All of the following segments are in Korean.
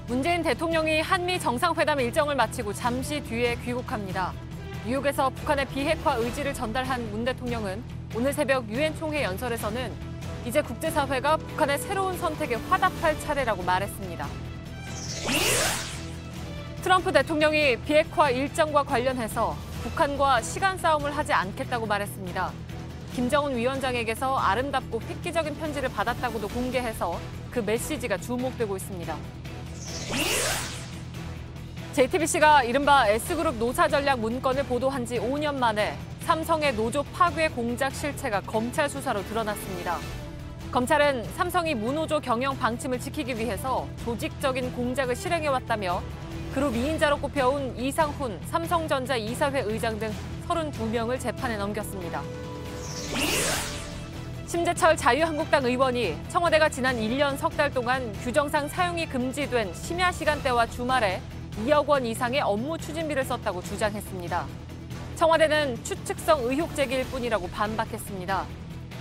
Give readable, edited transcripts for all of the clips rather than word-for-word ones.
문재인 대통령이 한미 정상회담 일정을 마치고 잠시 뒤에 귀국합니다. 뉴욕에서 북한의 비핵화 의지를 전달한 문 대통령은 오늘 새벽 유엔 총회 연설에서는 이제 국제사회가 북한의 새로운 선택에 화답할 차례라고 말했습니다. 트럼프 대통령이 비핵화 일정과 관련해서 북한과 시간 싸움을 하지 않겠다고 말했습니다. 김정은 위원장에게서 아름답고 획기적인 편지를 받았다고도 공개해서 그 메시지가 주목되고 있습니다. JTBC가 이른바 S그룹 노사전략 문건을 보도한 지 5년 만에 삼성의 노조 파괴 공작 실체가 검찰 수사로 드러났습니다. 검찰은 삼성이 무노조 경영 방침을 지키기 위해서 조직적인 공작을 실행해왔다며 그룹 2인자로 꼽혀온 이상훈 삼성전자 이사회 의장 등 32명을 재판에 넘겼습니다. 심재철 자유한국당 의원이 청와대가 지난 1년 석 달 동안 규정상 사용이 금지된 심야 시간대와 주말에 2억 원 이상의 업무 추진비를 썼다고 주장했습니다. 청와대는 추측성 의혹 제기일 뿐이라고 반박했습니다.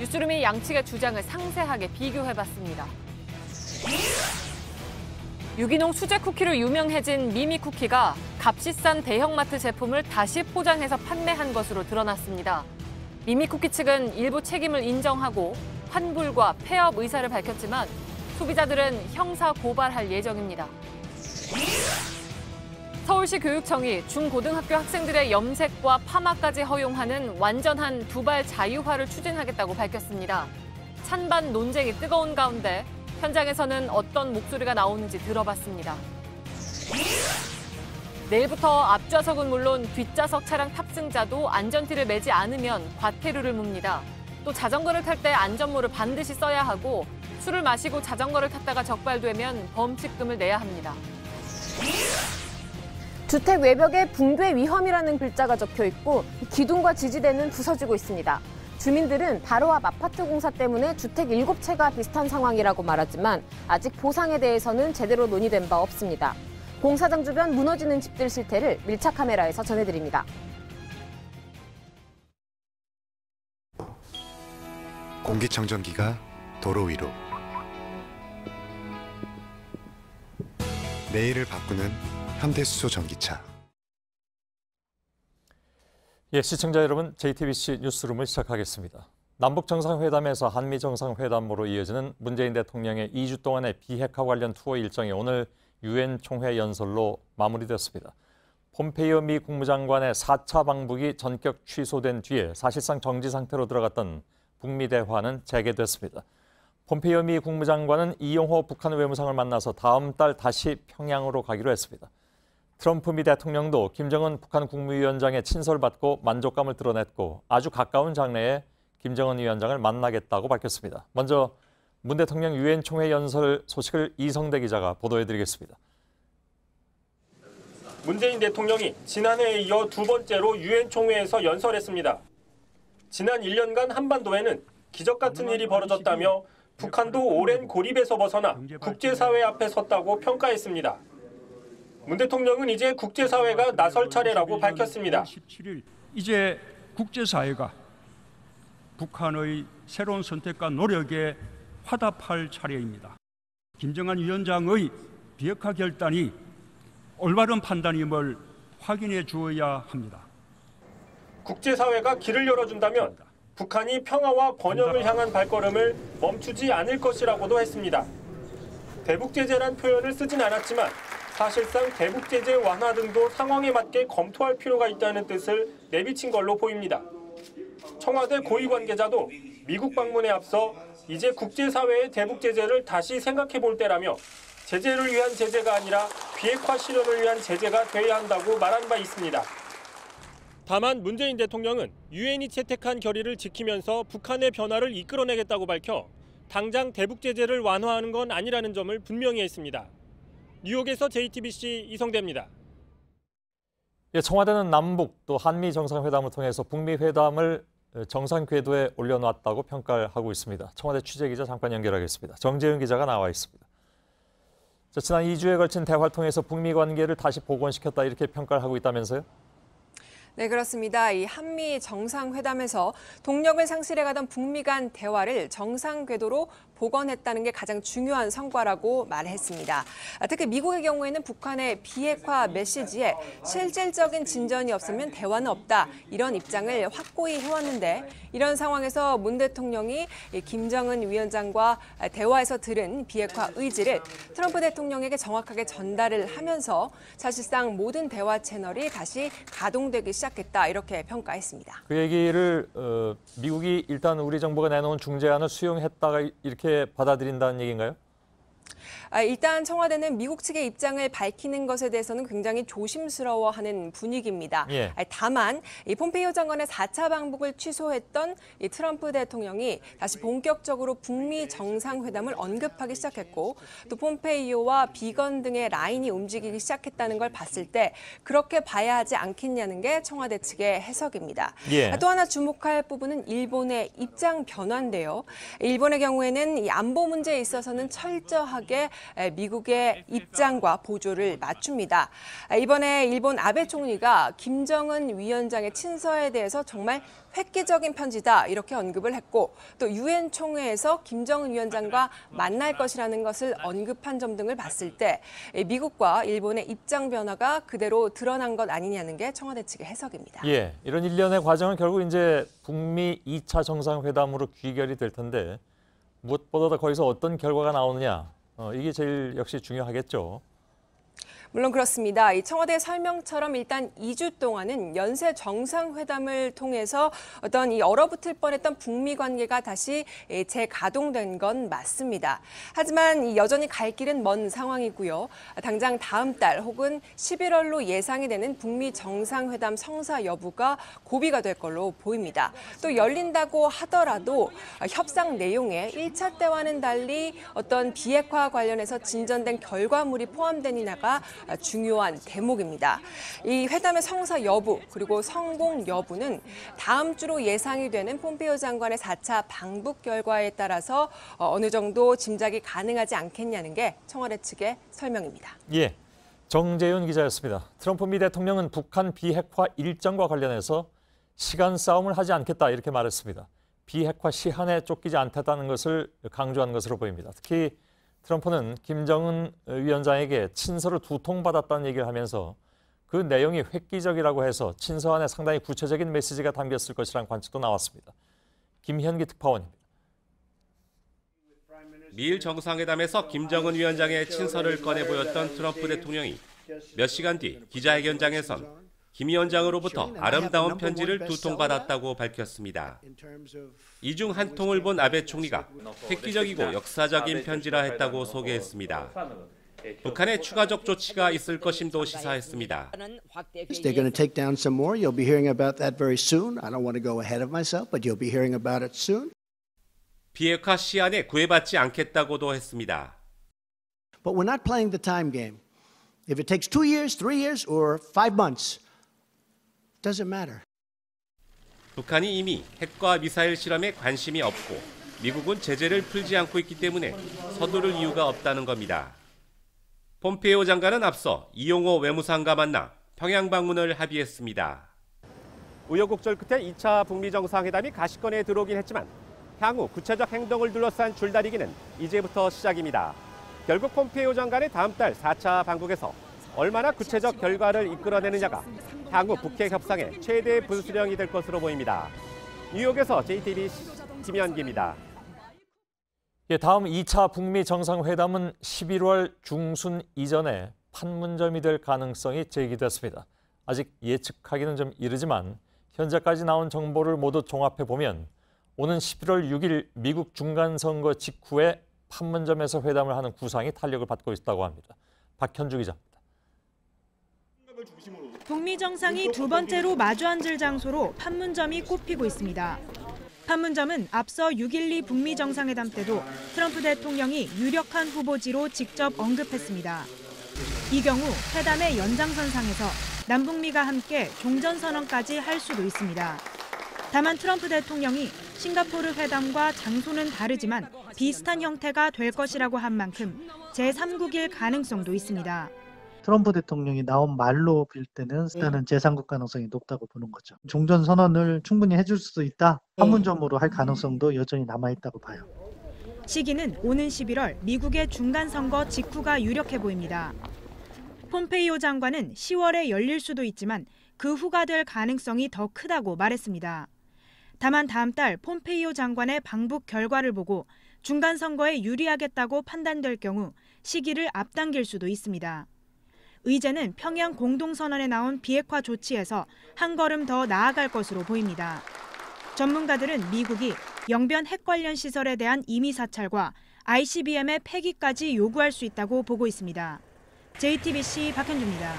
뉴스룸이 양측의 주장을 상세하게 비교해봤습니다. 유기농 수제 쿠키로 유명해진 미미쿠키가 값이 싼 대형마트 제품을 다시 포장해서 판매한 것으로 드러났습니다. 미미쿠키 측은 일부 책임을 인정하고 환불과 폐업 의사를 밝혔지만 소비자들은 형사 고발할 예정입니다. 서울시 교육청이 중고등학교 학생들의 염색과 파마까지 허용하는 완전한 두발 자유화를 추진하겠다고 밝혔습니다. 찬반 논쟁이 뜨거운 가운데 현장에서는 어떤 목소리가 나오는지 들어봤습니다. 내일부터 앞좌석은 물론 뒷좌석 차량 탑승자도 안전띠를 매지 않으면 과태료를 묻니다. 또 자전거를 탈 때 안전모를 반드시 써야 하고 술을 마시고 자전거를 탔다가 적발되면 범칙금을 내야 합니다. 주택 외벽에 붕괴 위험이라는 글자가 적혀 있고 기둥과 지지대는 부서지고 있습니다. 주민들은 바로 앞 아파트 공사 때문에 주택 7채가 비슷한 상황이라고 말하지만 아직 보상에 대해서는 제대로 논의된 바 없습니다. 공사장 주변 무너지는 집들 실태를 밀착 카메라에서 전해드립니다. 공기청정기가 도로 위로. 내일을 바꾸는 현대수소 전기차. 시청자 여러분, JTBC 뉴스룸을 시작하겠습니다. 남북정상회담에서 한미정상회담으로 이어지는 문재인 대통령의 2주 동안의 비핵화 관련 투어 일정이 오늘 유엔 총회 연설로 마무리됐습니다. 폼페이오 미 국무장관의 4차 방북이 전격 취소된 뒤에 사실상 정지 상태로 들어갔던 북미 대화는 재개됐습니다. 폼페이오 미 국무장관은 이용호 북한 외무상을 만나서 다음 달 다시 평양으로 가기로 했습니다. 트럼프 미 대통령도 김정은 북한 국무위원장의 친서를 받고 만족감을 드러냈고 아주 가까운 장래에 김정은 위원장을 만나겠다고 밝혔습니다. 먼저 문 대통령 유엔 총회 연설 소식을 이성대 기자가 보도해드리겠습니다. 문재인 대통령이 지난해에 이어 두 번째로 유엔 총회에서 연설했습니다. 지난 1년간 한반도에는 기적 같은 일이 벌어졌다며 북한도 오랜 고립에서 벗어나 국제사회 앞에 섰다고 평가했습니다. 문 대통령은 이제 국제사회가 나설 차례라고 밝혔습니다. 17일 이제 국제사회가 북한의 새로운 선택과 노력에 화답할 차례입니다. 김정은 위원장의 비핵화 결단이 올바른 판단임을 확인해 주어야 합니다. 국제사회가 길을 열어준다면 북한이 평화와 번영을 향한 발걸음을 멈추지 않을 것이라고도 했습니다. 대북제재란 표현을 쓰진 않았지만 사실상 대북제재 완화 등도 상황에 맞게 검토할 필요가 있다는 뜻을 내비친 걸로 보입니다. 청와대 고위 관계자도 미국 방문에 앞서 이제 국제사회의 대북제재를 다시 생각해 볼 때라며 제재를 위한 제재가 아니라 비핵화 실현을 위한 제재가 돼야 한다고 말한 바 있습니다. 다만 문재인 대통령은 유엔이 채택한 결의를 지키면서 북한의 변화를 이끌어내겠다고 밝혀 당장 대북제재를 완화하는 건 아니라는 점을 분명히 했습니다. 뉴욕에서 JTBC 이성대입니다. 청와대는 남북 또 한미 정상회담을 통해서 북미 회담을 정상 궤도에 올려놨다고 평가를 하고 있습니다. 청와대 취재기자 잠깐 연결하겠습니다. 정재윤 기자가 나와 있습니다. 지난 2주에 걸친 대화를 통해서 북미 관계를 다시 복원시켰다 이렇게 평가를 하고 있다면서요? 네, 그렇습니다. 이 한미 정상회담에서 동력을 상실해가던 북미 간 대화를 정상 궤도로 복원했다는 게 가장 중요한 성과라고 말했습니다. 특히 미국의 경우에는 북한의 비핵화 메시지에 실질적인 진전이 없으면 대화는 없다, 이런 입장을 확고히 해왔는데, 이런 상황에서 문 대통령이 김정은 위원장과 대화에서 들은 비핵화 의지를 트럼프 대통령에게 정확하게 전달을 하면서 사실상 모든 대화 채널이 다시 가동되기 시작했다, 이렇게 평가했습니다. 그 얘기를 미국이 일단 우리 정부가 내놓은 중재안을 수용했다가 이렇게 받아들인다는 얘기인가요? 일단 청와대는 미국 측의 입장을 밝히는 것에 대해서는 굉장히 조심스러워하는 분위기입니다. 예. 다만 이 폼페이오 장관의 4차 방북을 취소했던 이 트럼프 대통령이 다시 본격적으로 북미 정상회담을 언급하기 시작했고, 또 폼페이오와 비건 등의 라인이 움직이기 시작했다는 걸 봤을 때 그렇게 봐야 하지 않겠냐는 게 청와대 측의 해석입니다. 예. 또 하나 주목할 부분은 일본의 입장 변화인데요. 일본의 경우에는 이 안보 문제에 있어서는 철저하게 미국의 입장과 보조를 맞춥니다. 이번에 일본 아베 총리가 김정은 위원장의 친서에 대해서 정말 획기적인 편지다, 이렇게 언급을 했고, 또 유엔 총회에서 김정은 위원장과 만날 것이라는 것을 언급한 점 등을 봤을 때 미국과 일본의 입장 변화가 그대로 드러난 것 아니냐는 게 청와대 측의 해석입니다. 예, 이런 일련의 과정은 결국 이제 북미 2차 정상회담으로 귀결이 될 텐데, 무엇보다 거기서 어떤 결과가 나오느냐, 이게 제일 역시 중요하겠죠. 물론 그렇습니다. 이 청와대 설명처럼 일단 2주 동안은 연쇄 정상회담을 통해서 어떤 이 얼어붙을 뻔했던 북미 관계가 다시 재가동된 건 맞습니다. 하지만 여전히 갈 길은 먼 상황이고요. 당장 다음 달 혹은 11월로 예상이 되는 북미 정상회담 성사 여부가 고비가 될 걸로 보입니다. 또 열린다고 하더라도 협상 내용에 1차 때와는 달리 어떤 비핵화 관련해서 진전된 결과물이 포함되느냐가 중요한 대목입니다. 이 회담의 성사 여부 그리고 성공 여부는 다음 주로 예상이 되는 폼페이오 장관의 4차 방북 결과에 따라서 어느 정도 짐작이 가능하지 않겠냐는 게 청와대 측의 설명입니다. 예, 정재윤 기자였습니다. 트럼프 미 대통령은 북한 비핵화 일정과 관련해서 시간 싸움을 하지 않겠다, 이렇게 말했습니다. 비핵화 시한에 쫓기지 않겠다는 것을 강조한 것으로 보입니다. 특히 트럼프는 김정은 위원장에게 친서를 2통 받았다는 얘기를 하면서 그 내용이 획기적이라고 해서 친서 안에 상당히 구체적인 메시지가 담겼을 것이라는 관측도 나왔습니다. 김현기 특파원입니다. 미일 정상회담에서 김정은 위원장의 친서를 꺼내 보였던 트럼프 대통령이 몇 시간 뒤 기자회견장에선 김 위원장으로부터 아름다운 편지를 2통 받았다고 밝혔습니다. 이 중 한 통을 본 아베 총리가 획기적이고 역사적인 편지라 했다고 소개했습니다. 북한의 추가적 조치가 있을 것임도 시사했습니다. They're going to take down some more. You'll be hearing about that very soon. I don't want to go ahead of myself, but you'll be hearing about it soon. 비핵화 시한에 구애받지 않겠다고도 했습니다. But we're not playing the time game. If it takes 2 years, 3 years, or 5 months, doesn't matter. 북한이 이미 핵과 미사일 실험에 관심이 없고 미국은 제재를 풀지 않고 있기 때문에 서두를 이유가 없다는 겁니다. 폼페이오 장관은 앞서 이용호 외무상과 만나 평양 방문을 합의했습니다. 우여곡절 끝에 2차 북미 정상회담이 가시권에 들어오긴 했지만 향후 구체적 행동을 둘러싼 줄다리기는 이제부터 시작입니다. 결국 폼페이오 장관의 다음 달 4차 방북에서 얼마나 구체적 결과를 이끌어내느냐가 향후 북핵 협상의 최대 분수령이 될 것으로 보입니다. 뉴욕에서 JTBC 김현기입니다. 예, 다음 2차 북미 정상회담은 11월 중순 이전에 판문점이 될 가능성이 제기됐습니다. 아직 예측하기는 좀 이르지만 현재까지 나온 정보를 모두 종합해보면 오는 11월 6일 미국 중간선거 직후에 판문점에서 회담을 하는 구상이 탄력을 받고 있다고 합니다. 박현주 기자입니다. 북미 정상이 두 번째로 마주 앉을 장소로 판문점이 꼽히고 있습니다. 판문점은 앞서 6.12 북미 정상회담 때도 트럼프 대통령이 유력한 후보지로 직접 언급했습니다. 이 경우 회담의 연장선상에서 남북미가 함께 종전선언까지 할 수도 있습니다. 다만 트럼프 대통령이 싱가포르 회담과 장소는 다르지만 비슷한 형태가 될 것이라고 한 만큼 제3국일 가능성도 있습니다. 트럼프 대통령이 나온 말로 빌 때는 일단은 재상국 가능성이 높다고 보는 거죠. 종전 선언을 충분히 해줄 수도 있다. 판문점으로 할 가능성도 여전히 남아있다고 봐요. 시기는 오는 11월 미국의 중간선거 직후가 유력해 보입니다. 폼페이오 장관은 10월에 열릴 수도 있지만 그 후가 될 가능성이 더 크다고 말했습니다. 다만 다음 달 폼페이오 장관의 방북 결과를 보고 중간선거에 유리하겠다고 판단될 경우 시기를 앞당길 수도 있습니다. 의제는 평양 공동선언에 나온 비핵화 조치에서 한 걸음 더 나아갈 것으로 보입니다. 전문가들은 미국이 영변 핵 관련 시설에 대한 임의 사찰과 ICBM의 폐기까지 요구할 수 있다고 보고 있습니다. JTBC 박현주입니다.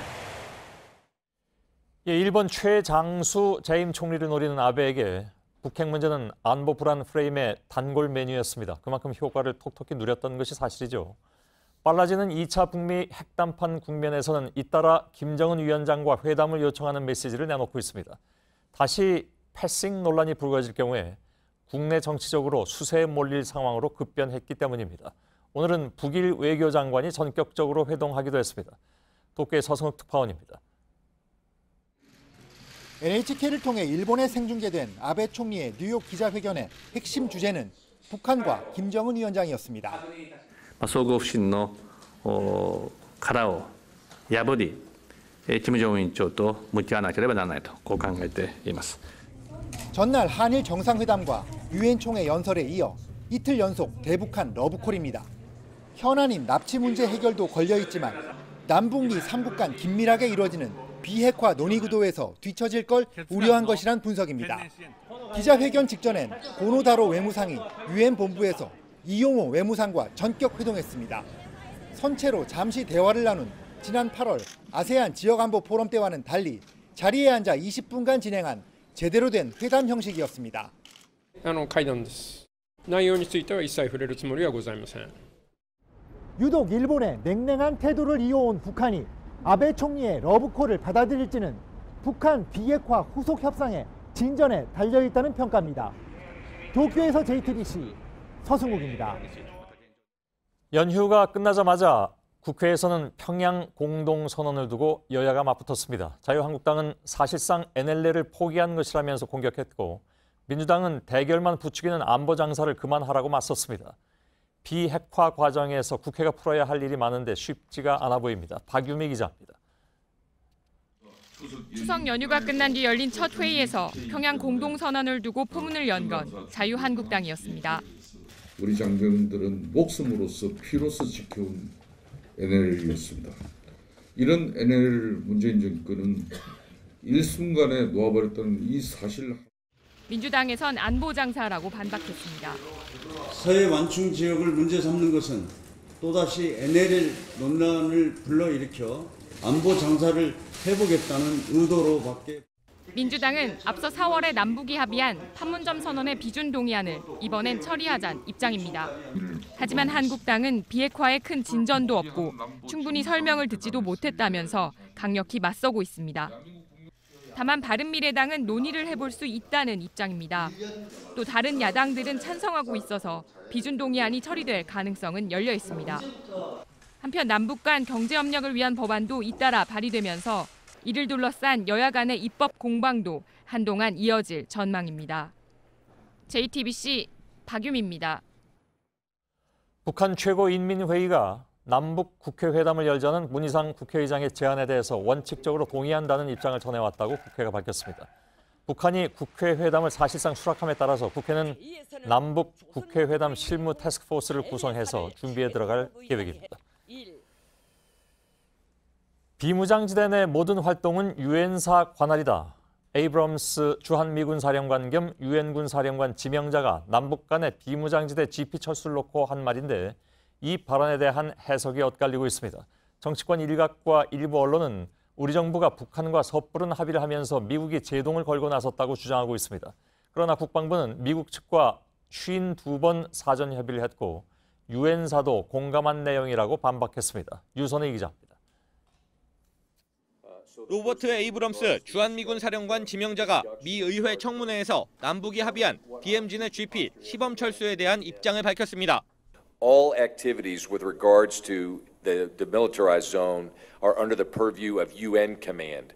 일본 최장수 재임 총리를 노리는 아베에게 북핵 문제는 안보 불안 프레임의 단골 메뉴였습니다. 그만큼 효과를 톡톡히 누렸던 것이 사실이죠. 빨라지는 2차 북미 핵담판 국면에서는 잇따라 김정은 위원장과 회담을 요청하는 메시지를 내놓고 있습니다. 다시 패싱 논란이 불거질 경우에 국내 정치적으로 수세에 몰릴 상황으로 급변했기 때문입니다. 오늘은 북일 외교장관이 전격적으로 회동하기도 했습니다. 도쿄의 서승욱 특파원입니다. NHK를 통해 일본에 생중계된 아베 총리의 뉴욕 기자회견의 핵심 주제는 북한과 김정은 위원장이었습니다. 相互不信の殻を破り、金正恩委員長と向き合わなければならないとこう考えています。 전날 한일 정상회담과 유엔 총회 연설에 이어 이틀 연속 대북한 러브콜입니다. 현안인 납치 문제 해결도 걸려있지만 남북미 3국 간 긴밀하게 이루어지는 비핵화 논의 구도에서 뒤처질 걸 우려한 것이란 분석입니다. 기자회견 직전엔 고노다로 외무상이 유엔 본부에서 이용호 외무상과 전격 회동했습니다. 선체로 잠시 대화를 나눈 지난 8월 아세안 지역안보 포럼 때와는 달리 자리에 앉아 20분간 진행한 제대로 된 회담 형식이었습니다. 会談です。内容については一切触れるつもりはございません。 유독 일본의 냉랭한 태도를 이어온 북한이 아베 총리의 러브콜을 받아들일지는 북한 비핵화 후속 협상의 진전에 달려있다는 평가입니다. 도쿄에서 JTBC 서승욱입니다. 연휴가 끝나자마자 국회에서는 평양 공동선언을 두고 여야가 맞붙었습니다. 자유한국당은 사실상 NLL을 포기한 것이라면서 공격했고 민주당은 대결만 부추기는 안보 장사를 그만하라고 맞섰습니다. 비핵화 과정에서 국회가 풀어야 할 일이 많은데 쉽지가 않아 보입니다. 박유미 기자입니다. 추석 연휴가 끝난 뒤 열린 첫 회의에서 평양 공동선언을 두고 포문을 연 건 자유한국당이었습니다. 우리 장병들은 목숨으로서 피로서 지켜온 NLL이었습니다. 이런 NLL 문재인 정권은 일순간에 놓아버렸다는 이 사실. 민주당에선 안보 장사라고 반박했습니다. 서해 완충 지역을 문제 삼는 것은 또다시 NLL 논란을 불러일으켜 안보 장사를 해보겠다는 의도로밖에. 민주당은 앞서 4월에 남북이 합의한 판문점 선언의 비준 동의안을 이번엔 처리하자는 입장입니다. 하지만 한국당은 비핵화에 큰 진전도 없고 충분히 설명을 듣지도 못했다면서 강력히 맞서고 있습니다. 다만 바른미래당은 논의를 해볼 수 있다는 입장입니다. 또 다른 야당들은 찬성하고 있어서 비준 동의안이 처리될 가능성은 열려 있습니다. 한편 남북 간 경제협력을 위한 법안도 잇따라 발의되면서 이를 둘러싼 여야 간의 입법 공방도 한동안 이어질 전망입니다. JTBC 박유미입니다. 북한 최고인민회의가 남북 국회회담을 열자는 문희상 국회의장의 제안에 대해서 원칙적으로 동의한다는 입장을 전해왔다고 국회가 밝혔습니다. 북한이 국회회담을 사실상 수락함에 따라서 국회는 남북 국회회담 실무 태스크포스를 구성해서 준비에 들어갈 계획입니다. 비무장지대 내 모든 활동은 유엔사 관할이다. 에이브럼스 주한미군 사령관 겸 유엔군 사령관 지명자가 남북 간의 비무장지대 GP 철수를 놓고 한 말인데 이 발언에 대한 해석이 엇갈리고 있습니다. 정치권 일각과 일부 언론은 우리 정부가 북한과 섣부른 합의를 하면서 미국이 제동을 걸고 나섰다고 주장하고 있습니다. 그러나 국방부는 미국 측과 52번 사전 협의를 했고 유엔사도 공감한 내용이라고 반박했습니다. 유선희 기자입니다. 로버트 에이브럼스 주한미군 사령관 지명자가 미 의회 청문회에서 남북이 합의한 DMZ 내 GP 시범 철수에 대한 입장을 밝혔습니다. All activities with regards to the demilitarized zone are under the purview of UN command.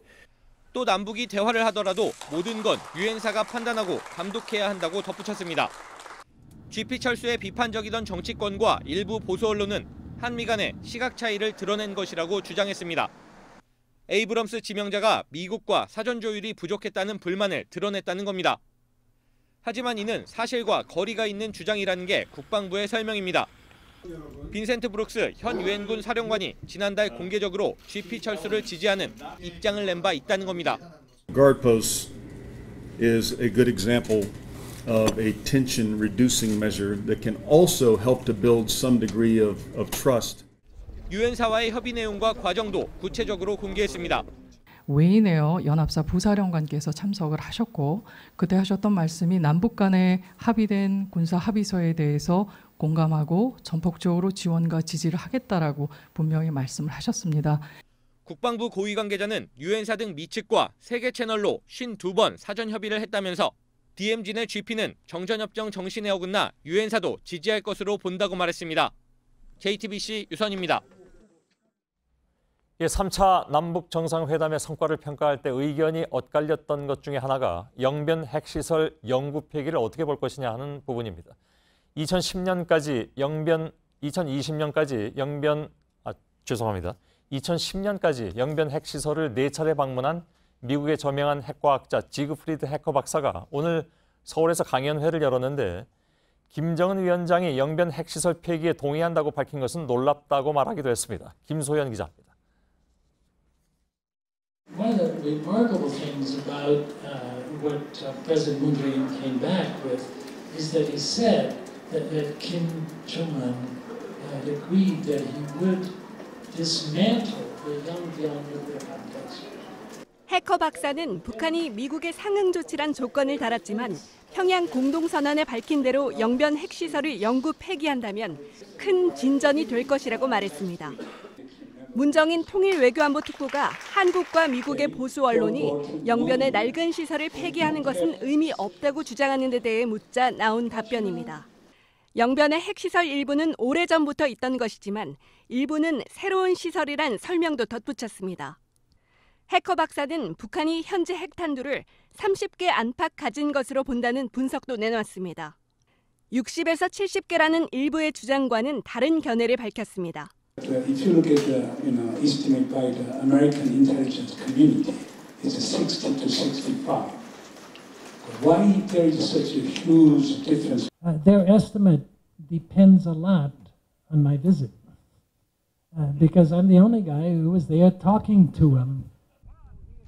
또 남북이 대화를 하더라도 모든 건 유엔사가 판단하고 감독해야 한다고 덧붙였습니다. GP 철수에 비판적이던 정치권과 일부 보수 언론은 한미 간의 시각 차이를 드러낸 것이라고 주장했습니다. 에이브럼스 지명자가 미국과 사전 조율이 부족했다는 불만을 드러냈다는 겁니다. 하지만 이는 사실과 거리가 있는 주장이라는 게 국방부의 설명입니다. 빈센트 브룩스 현 유엔군 사령관이 지난달 공개적으로 GP 철수를 지지하는 입장을 낸 바 있다는 겁니다. Guard posts is a good example of a tension reducing measure that can also help to build some degree of trust. 유엔사와의 협의 내용과 과정도 구체적으로 공개했습니다. 웨이네어 연합사 부사령관께서 참석을 하셨고 그때 하셨던 말씀이 남북 간에 합의된 군사 합의서에 대해서 공감하고 전폭적으로 지원과 지지를 하겠다라고 분명히 말씀을 하셨습니다. 국방부 고위 관계자는 유엔사 등 미측과 세계 채널로 52번 사전 협의를 했다면서 DMZ 내 GP는 정전협정 정신에 어긋나 유엔사도 지지할 것으로 본다고 말했습니다. JTBC 유선입니다. 3차 남북 정상회담의 성과를 평가할 때 의견이 엇갈렸던 것 중에 하나가 영변 핵시설 영구 폐기를 어떻게 볼 것이냐 하는 부분입니다. 2010년까지 영변 핵시설을 4차례 방문한 미국의 저명한 핵과학자 지그프리드 해커 박사가 오늘 서울에서 강연회를 열었는데 김정은 위원장이 영변 핵시설 폐기에 동의한다고 밝힌 것은 놀랍다고 말하기도 했습니다. 김소연 기자입니다. One of the remarkable things about what President Moon Jae-in came back with is that he said that Kim Jong-un agreed that he would dismantle the Yongbyon nuclear complex. 해커 박사는 북한이 미국의 상응 조치란 조건을 달았지만 평양 공동선언에 밝힌 대로 영변 핵시설을 영구 폐기한다면 큰 진전이 될 것이라고 말했습니다. 문정인 통일외교안보 특보가 한국과 미국의 보수 언론이 영변의 낡은 시설을 폐기하는 것은 의미 없다고 주장하는 데 대해 묻자 나온 답변입니다. 영변의 핵시설 일부는 오래전부터 있던 것이지만 일부는 새로운 시설이란 설명도 덧붙였습니다. 해커 박사는 북한이 현재 핵탄두를 30개 안팎 가진 것으로 본다는 분석도 내놨습니다. 60에서 70개라는 일부의 주장과는 다른 견해를 밝혔습니다. If you look at the estimate by the American intelligence community, it's 60 to 65. Why there is such a huge difference? Their estimate depends a lot on my visit, because I'm the only guy who was there talking to him.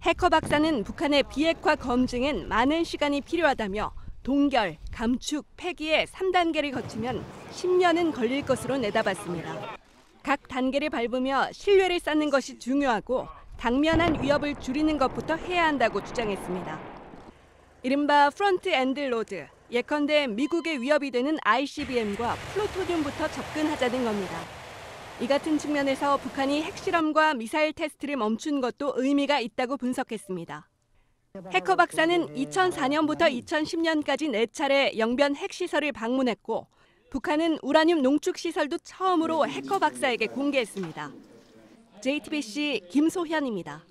해커 박사는 북한의 비핵화 검증엔 많은 시간이 필요하다며 동결, 감축, 폐기의 3단계를 거치면 10년은 걸릴 것으로 내다봤습니다. 각 단계를 밟으며 신뢰를 쌓는 것이 중요하고 당면한 위협을 줄이는 것부터 해야 한다고 주장했습니다. 이른바 프론트 엔드 로드, 예컨대 미국의 위협이 되는 ICBM과 플루토늄부터 접근하자는 겁니다. 이 같은 측면에서 북한이 핵실험과 미사일 테스트를 멈춘 것도 의미가 있다고 분석했습니다. 해커 박사는 2004년부터 2010년까지 4차례 영변 핵시설을 방문했고 북한은 우라늄 농축 시설도 처음으로 해커 박사에게 공개했습니다. JTBC 김소현입니다.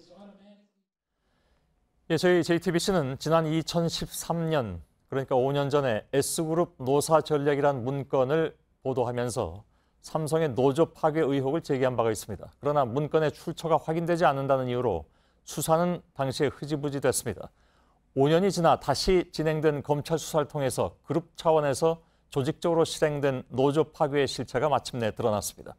저희 JTBC는 지난 2013년, 그러니까 5년 전에 S그룹 노사 전략이란 문건을 보도하면서 삼성의 노조 파괴 의혹을 제기한 바가 있습니다. 그러나 문건의 출처가 확인되지 않는다는 이유로 수사는 당시에 흐지부지 됐습니다. 5년이 지나 다시 진행된 검찰 수사를 통해서 그룹 차원에서 조직적으로 실행된 노조 파괴의 실체가 마침내 드러났습니다.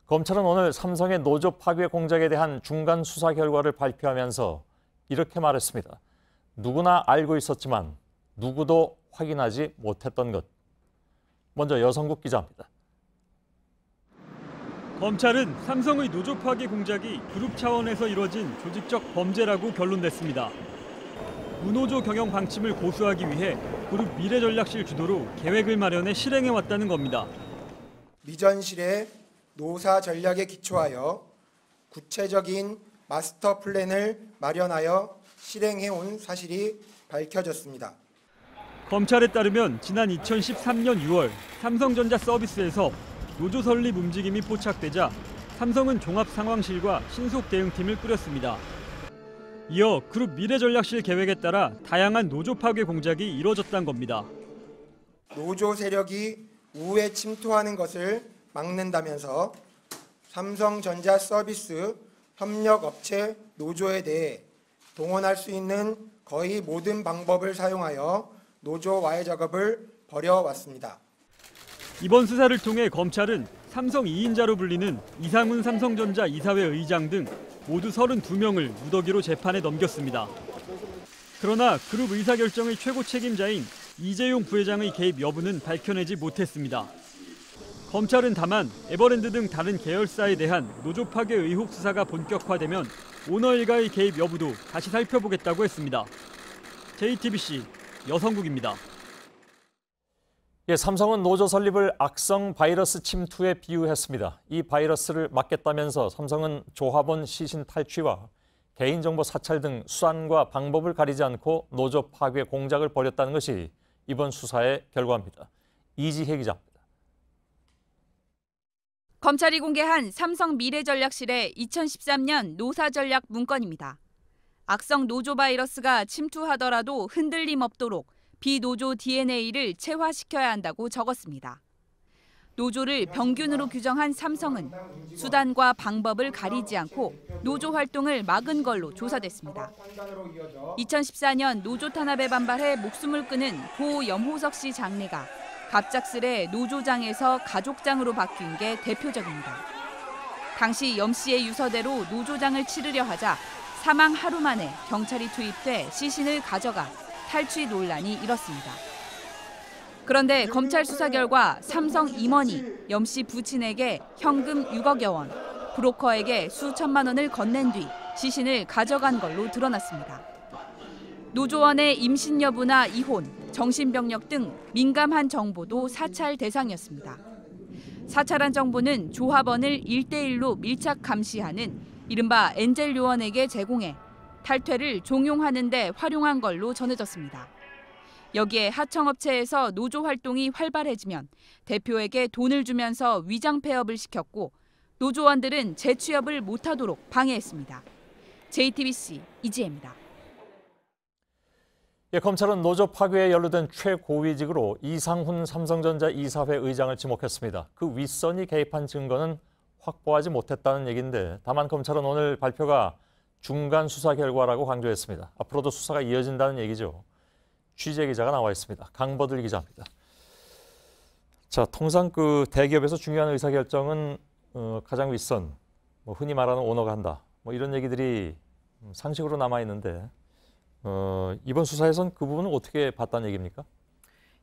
검찰은 오늘 삼성의 노조 파괴 공작에 대한 중간 수사 결과를 발표하면서 이렇게 말했습니다. 누구나 알고 있었지만 누구도 확인하지 못했던 것. 먼저 여성국 기자입니다. 검찰은 삼성의 노조 파괴 공작이 그룹 차원에서 이뤄진 조직적 범죄라고 결론냈습니다. 무노조 경영 방침을 고수하기 위해 그룹 미래전략실 주도로 계획을 마련해 실행해왔다는 겁니다. 미전실의 노사 전략에 기초하여 구체적인 마스터 플랜을 마련하여 실행해온 사실이 밝혀졌습니다. 검찰에 따르면 지난 2013년 6월 삼성전자 서비스에서 노조 설립 움직임이 포착되자 삼성은 종합상황실과 신속대응팀을 꾸렸습니다. 이어 그룹 미래전략실 계획에 따라 다양한 노조 파괴 공작이 이뤄졌다는 겁니다. 노조 세력이 우회 침투하는 것을 막는다면서 삼성전자 서비스 협력업체 노조에 대해 동원할 수 있는 거의 모든 방법을 사용하여 노조 와해 작업을 벌여왔습니다. 이번 수사를 통해 검찰은 삼성 2인자로 불리는 이상훈 삼성전자 이사회 의장 등 모두 32명을 무더기로 재판에 넘겼습니다. 그러나 그룹 의사결정의 최고 책임자인 이재용 부회장의 개입 여부는 밝혀내지 못했습니다. 검찰은 다만 에버랜드 등 다른 계열사에 대한 노조 파괴 의혹 수사가 본격화되면 오너 일가의 개입 여부도 다시 살펴보겠다고 했습니다. JTBC 여성국입니다. 예, 삼성은 노조 설립을 악성 바이러스 침투에 비유했습니다. 이 바이러스를 막겠다면서 삼성은 조합원 시신 탈취와 개인정보 사찰 등 수단과 방법을 가리지 않고 노조 파괴 공작을 벌였다는 것이 이번 수사의 결과입니다. 이지혜 기자입니다. 검찰이 공개한 삼성 미래전략실의 2013년 노사전략 문건입니다. 악성 노조 바이러스가 침투하더라도 흔들림 없도록 비노조 DNA를 체화시켜야 한다고 적었습니다. 노조를 병균으로 규정한 삼성은 수단과 방법을 가리지 않고 노조 활동을 막은 걸로 조사됐습니다. 2014년 노조 탄압에 반발해 목숨을 끊은 고 염호석 씨 장례가 갑작스레 노조장에서 가족장으로 바뀐 게 대표적입니다. 당시 염 씨의 유서대로 노조장을 치르려 하자 사망 하루 만에 경찰이 투입돼 시신을 가져가 탈취 논란이 일었습니다. 그런데 검찰 수사 결과 삼성 임원이 염 씨 부친에게 현금 6억여 원, 브로커에게 수천만 원을 건넨 뒤 시신을 가져간 걸로 드러났습니다. 노조원의 임신 여부나 이혼, 정신병력 등 민감한 정보도 사찰 대상이었습니다. 사찰한 정보는 조합원을 1대1로 밀착 감시하는 이른바 엔젤 요원에게 제공해 탈퇴를 종용하는 데 활용한 걸로 전해졌습니다. 여기에 하청업체에서 노조 활동이 활발해지면 대표에게 돈을 주면서 위장 폐업을 시켰고 노조원들은 재취업을 못하도록 방해했습니다. JTBC 이지혜입니다. 예, 검찰은 노조 파괴에 연루된 최고위직으로 이상훈 삼성전자 이사회 의장을 지목했습니다. 그 윗선이 개입한 증거는 확보하지 못했다는 얘기인데 다만 검찰은 오늘 발표가 중간 수사 결과라고 강조했습니다. 앞으로도 수사가 이어진다는 얘기죠. 취재 기자가 나와 있습니다. 강버들 기자입니다. 자, 통상 그 대기업에서 중요한 의사결정은 가장 윗선, 흔히 말하는 오너가 한다. 이런 얘기들이 상식으로 남아 있는데 이번 수사에선 그 부분은 어떻게 봤다는 얘기입니까?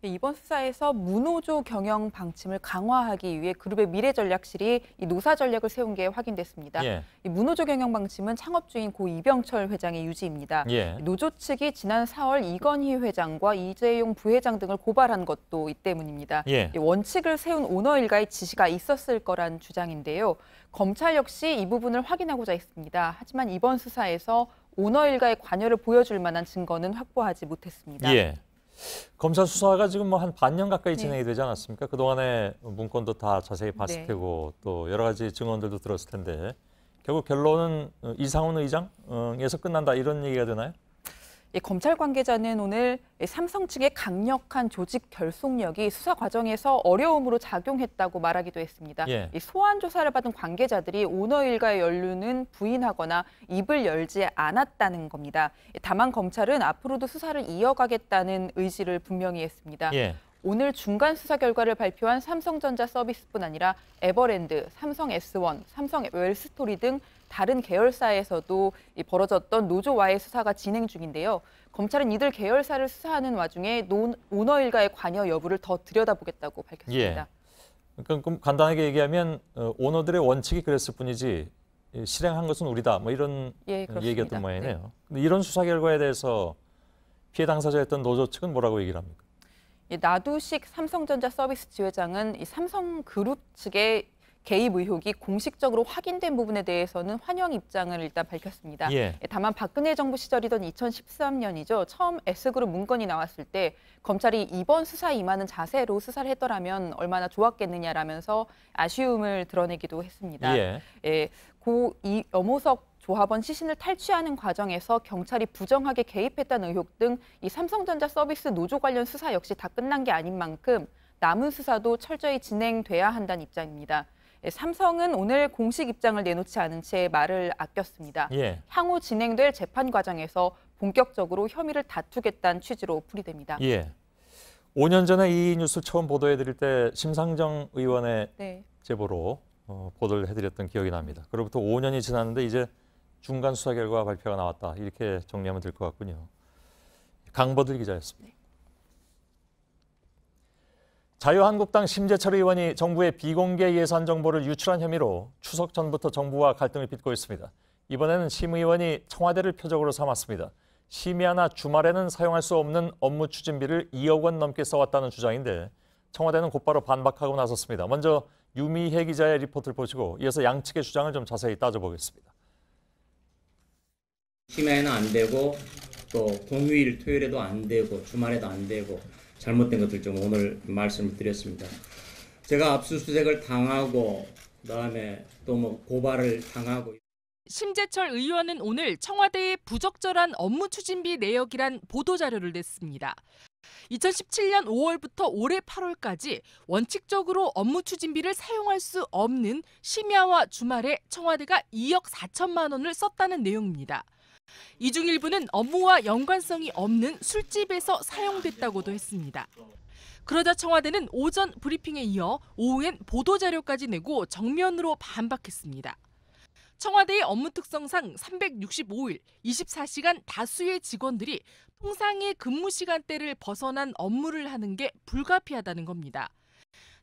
이번 수사에서 무노조 경영 방침을 강화하기 위해 그룹의 미래전략실이 이 노사 전략을 세운 게 확인됐습니다. 예. 이 무노조 경영 방침은 창업주인 고 이병철 회장의 유지입니다. 예. 노조 측이 지난 4월 이건희 회장과 이재용 부회장 등을 고발한 것도 이 때문입니다. 예. 이 원칙을 세운 오너 일가의 지시가 있었을 거란 주장인데요. 검찰 역시 이 부분을 확인하고자 했습니다. 하지만 이번 수사에서 오너 일가의 관여를 보여줄 만한 증거는 확보하지 못했습니다. 예. 검찰 수사가 지금 한 반년 가까이 진행이 되지 않았습니까? 그동안에 문건도 다 자세히 봤을 테고 또 여러 가지 증언들도 들었을 텐데 결국 결론은 이상훈 의장에서 끝난다 이런 얘기가 되나요? 예, 검찰 관계자는 오늘 삼성 측의 강력한 조직 결속력이 수사 과정에서 어려움으로 작용했다고 말하기도 했습니다. 예. 소환 조사를 받은 관계자들이 오너 일가의 연루는 부인하거나 입을 열지 않았다는 겁니다. 다만 검찰은 앞으로도 수사를 이어가겠다는 의지를 분명히 했습니다. 예. 오늘 중간 수사 결과를 발표한 삼성전자 서비스뿐 아니라 에버랜드, 삼성 S1, 삼성 웰스토리 등 다른 계열사에서도 벌어졌던 노조와의 수사가 진행 중인데요. 검찰은 이들 계열사를 수사하는 와중에 오너 일가의 관여 여부를 더 들여다보겠다고 밝혔습니다. 예. 그러니까 간단하게 얘기하면 오너들의 원칙이 그랬을 뿐이지 실행한 것은 우리다. 이런 얘기였던 모양이네요. 근데 이런 수사 결과에 대해서 피해 당사자였던 노조 측은 뭐라고 얘기를 합니까? 나두식 삼성전자 서비스 지회장은 이 삼성그룹 측의 개입 의혹이 공식적으로 확인된 부분에 대해서는 환영 입장을 일단 밝혔습니다. 예. 다만 박근혜 정부 시절이던 2013년이죠. 처음 S그룹 문건이 나왔을 때 검찰이 이번 수사에 임하는 자세로 수사를 했더라면 얼마나 좋았겠느냐라면서 아쉬움을 드러내기도 했습니다. 예. 고 염호석 조합원 시신을 탈취하는 과정에서 경찰이 부정하게 개입했다는 의혹 등 이 삼성전자 서비스 노조 관련 수사 역시 다 끝난 게 아닌 만큼 남은 수사도 철저히 진행돼야 한다는 입장입니다. 삼성은 오늘 공식 입장을 내놓지 않은 채 말을 아꼈습니다. 예. 향후 진행될 재판 과정에서 본격적으로 혐의를 다투겠다는 취지로 풀이됩니다. 예. 5년 전에 이 뉴스 처음 보도해드릴 때 심상정 의원의 네. 제보로 보도를 해드렸던 기억이 납니다. 그로부터 5년이 지났는데 이제 중간 수사 결과 발표가 나왔다. 이렇게 정리하면 될 것 같군요. 강버들 기자였습니다. 자유한국당 심재철 의원이 정부의 비공개 예산 정보를 유출한 혐의로 추석 전부터 정부와 갈등을 빚고 있습니다. 이번에는 심 의원이 청와대를 표적으로 삼았습니다. 심야나 주말에는 사용할 수 없는 업무 추진비를 2억 원 넘게 써왔다는 주장인데 청와대는 곧바로 반박하고 나섰습니다. 먼저 유미혜 기자의 리포트를 보시고 이어서 양측의 주장을 좀 자세히 따져보겠습니다. 심야에는 안 되고 또 공휴일 토요일에도 안 되고 주말에도 안 되고 잘못된 것들 좀 오늘 말씀을 드렸습니다. 제가 압수수색을 당하고 그다음에 또 뭐 고발을 당하고. 심재철 의원은 오늘 청와대의 부적절한 업무 추진비 내역이란 보도자료를 냈습니다. 2017년 5월부터 올해 8월까지 원칙적으로 업무 추진비를 사용할 수 없는 심야와 주말에 청와대가 2억 4천만 원을 썼다는 내용입니다. 이 중 일부는 업무와 연관성이 없는 술집에서 사용됐다고도 했습니다. 그러자 청와대는 오전 브리핑에 이어 오후엔 보도자료까지 내고 정면으로 반박했습니다. 청와대의 업무 특성상 365일 24시간 다수의 직원들이 통상의 근무 시간대를 벗어난 업무를 하는 게 불가피하다는 겁니다.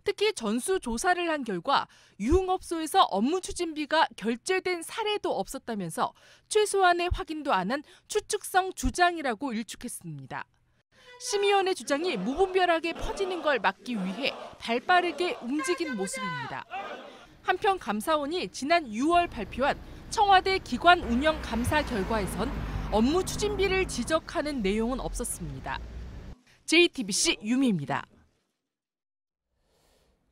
특히 전수조사를 한 결과 유흥업소에서 업무 추진비가 결제된 사례도 없었다면서 최소한의 확인도 안 한 추측성 주장이라고 일축했습니다. 심의원의 주장이 무분별하게 퍼지는 걸 막기 위해 발빠르게 움직인 모습입니다. 한편 감사원이 지난 6월 발표한 청와대 기관 운영 감사 결과에선 업무 추진비를 지적하는 내용은 없었습니다. JTBC 유미입니다.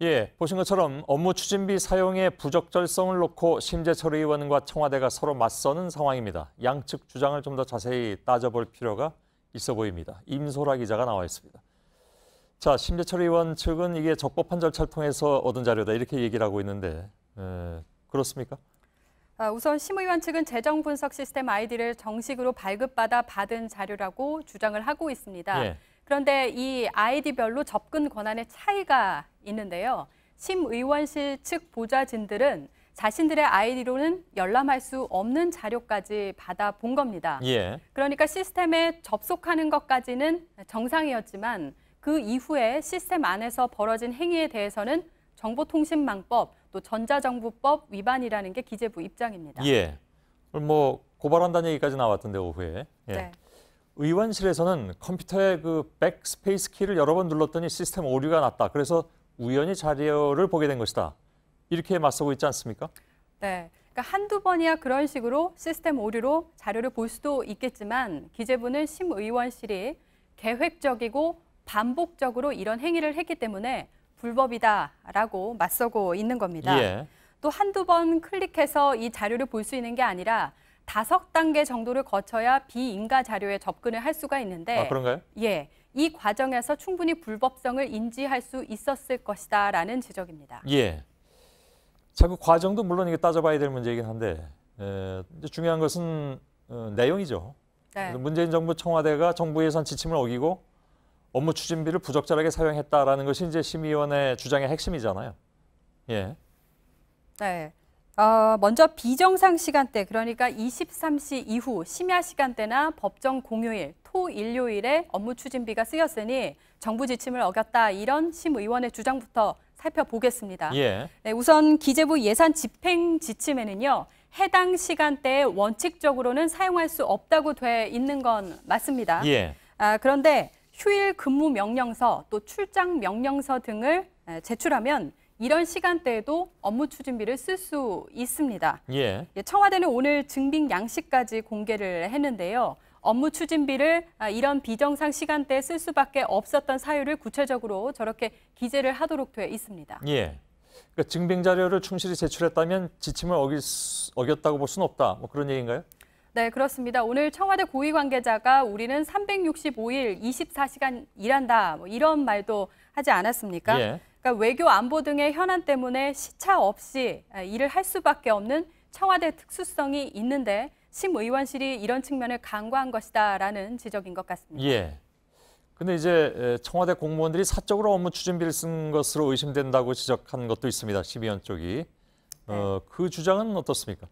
예, 보신 것처럼 업무 추진비 사용의 부적절성을 놓고 심재철 의원과 청와대가 서로 맞서는 상황입니다. 양측 주장을 좀 더 자세히 따져볼 필요가 있어 보입니다. 임소라 기자가 나와 있습니다. 자, 심재철 의원 측은 이게 적법한 절차를 통해서 얻은 자료다 이렇게 얘기를 하고 있는데 그렇습니까? 우선 심 의원 측은 재정 분석 시스템 아이디를 정식으로 발급받아 받은 자료라고 주장을 하고 있습니다. 예. 그런데 이 아이디별로 접근 권한의 차이가 있는데요. 심 의원실 측 보좌진들은 자신들의 아이디로는 열람할 수 없는 자료까지 받아본 겁니다. 예. 그러니까 시스템에 접속하는 것까지는 정상이었지만 그 이후에 시스템 안에서 벌어진 행위에 대해서는 정보통신망법 또 전자정부법 위반이라는 게 기재부 입장입니다. 예. 뭐 고발한다는 얘기까지 나왔던데 오후에. 예. 네. 의원실에서는 컴퓨터의 그 백스페이스 키를 여러 번 눌렀더니 시스템 오류가 났다. 그래서 우연히 자료를 보게 된 것이다. 이렇게 맞서고 있지 않습니까? 네. 그러니까 한두 번이야 그런 식으로 시스템 오류로 자료를 볼 수도 있겠지만 기재부는 심 의원실이 계획적이고 반복적으로 이런 행위를 했기 때문에 불법이다라고 맞서고 있는 겁니다. 예. 또 한두 번 클릭해서 이 자료를 볼 수 있는 게 아니라 5단계 정도를 거쳐야 비인가 자료에 접근을 할 수가 있는데 아, 그런가요? 예, 이 과정에서 충분히 불법성을 인지할 수 있었을 것이다라는 지적입니다. 예. 자, 그 과정도 물론 이게 따져봐야 될 문제이긴 한데 이제 중요한 것은 내용이죠. 네. 문재인 정부 청와대가 정부 예산 지침을 어기고 업무 추진비를 부적절하게 사용했다라는 것이 이제 심의원의 주장의 핵심이잖아요. 예. 네. 먼저 비정상 시간대, 그러니까 23시 이후 심야 시간대나 법정 공휴일, 토, 일요일에 업무 추진비가 쓰였으니 정부 지침을 어겼다. 이런 심 의원의 주장부터 살펴보겠습니다. 예. 네, 우선 기재부 예산 집행 지침에는요. 해당 시간대에 원칙적으로는 사용할 수 없다고 돼 있는 건 맞습니다. 예. 그런데 휴일 근무 명령서 또 출장 명령서 등을 제출하면 이런 시간대에도 업무 추진비를 쓸 수 있습니다. 예. 청와대는 오늘 증빙 양식까지 공개를 했는데요. 업무 추진비를 이런 비정상 시간대에 쓸 수밖에 없었던 사유를 구체적으로 저렇게 기재를 하도록 되어 있습니다. 예. 그러니까 증빙 자료를 충실히 제출했다면 지침을 어겼다고 볼 수는 없다. 뭐 그런 얘기인가요? 네, 그렇습니다. 오늘 청와대 고위 관계자가 우리는 365일 24시간 일한다. 뭐 이런 말도 하지 않았습니까? 예. 그러니까 외교 안보 등의 현안 때문에 시차 없이 일을 할 수밖에 없는 청와대 특수성이 있는데 심의원실이 이런 측면을 간과한 것이다라는 지적인 것 같습니다. 예. 근데 이제 청와대 공무원들이 사적으로 업무 추진비를 쓴 것으로 의심된다고 지적한 것도 있습니다. 심의원 쪽이. 그 주장은 어떻습니까?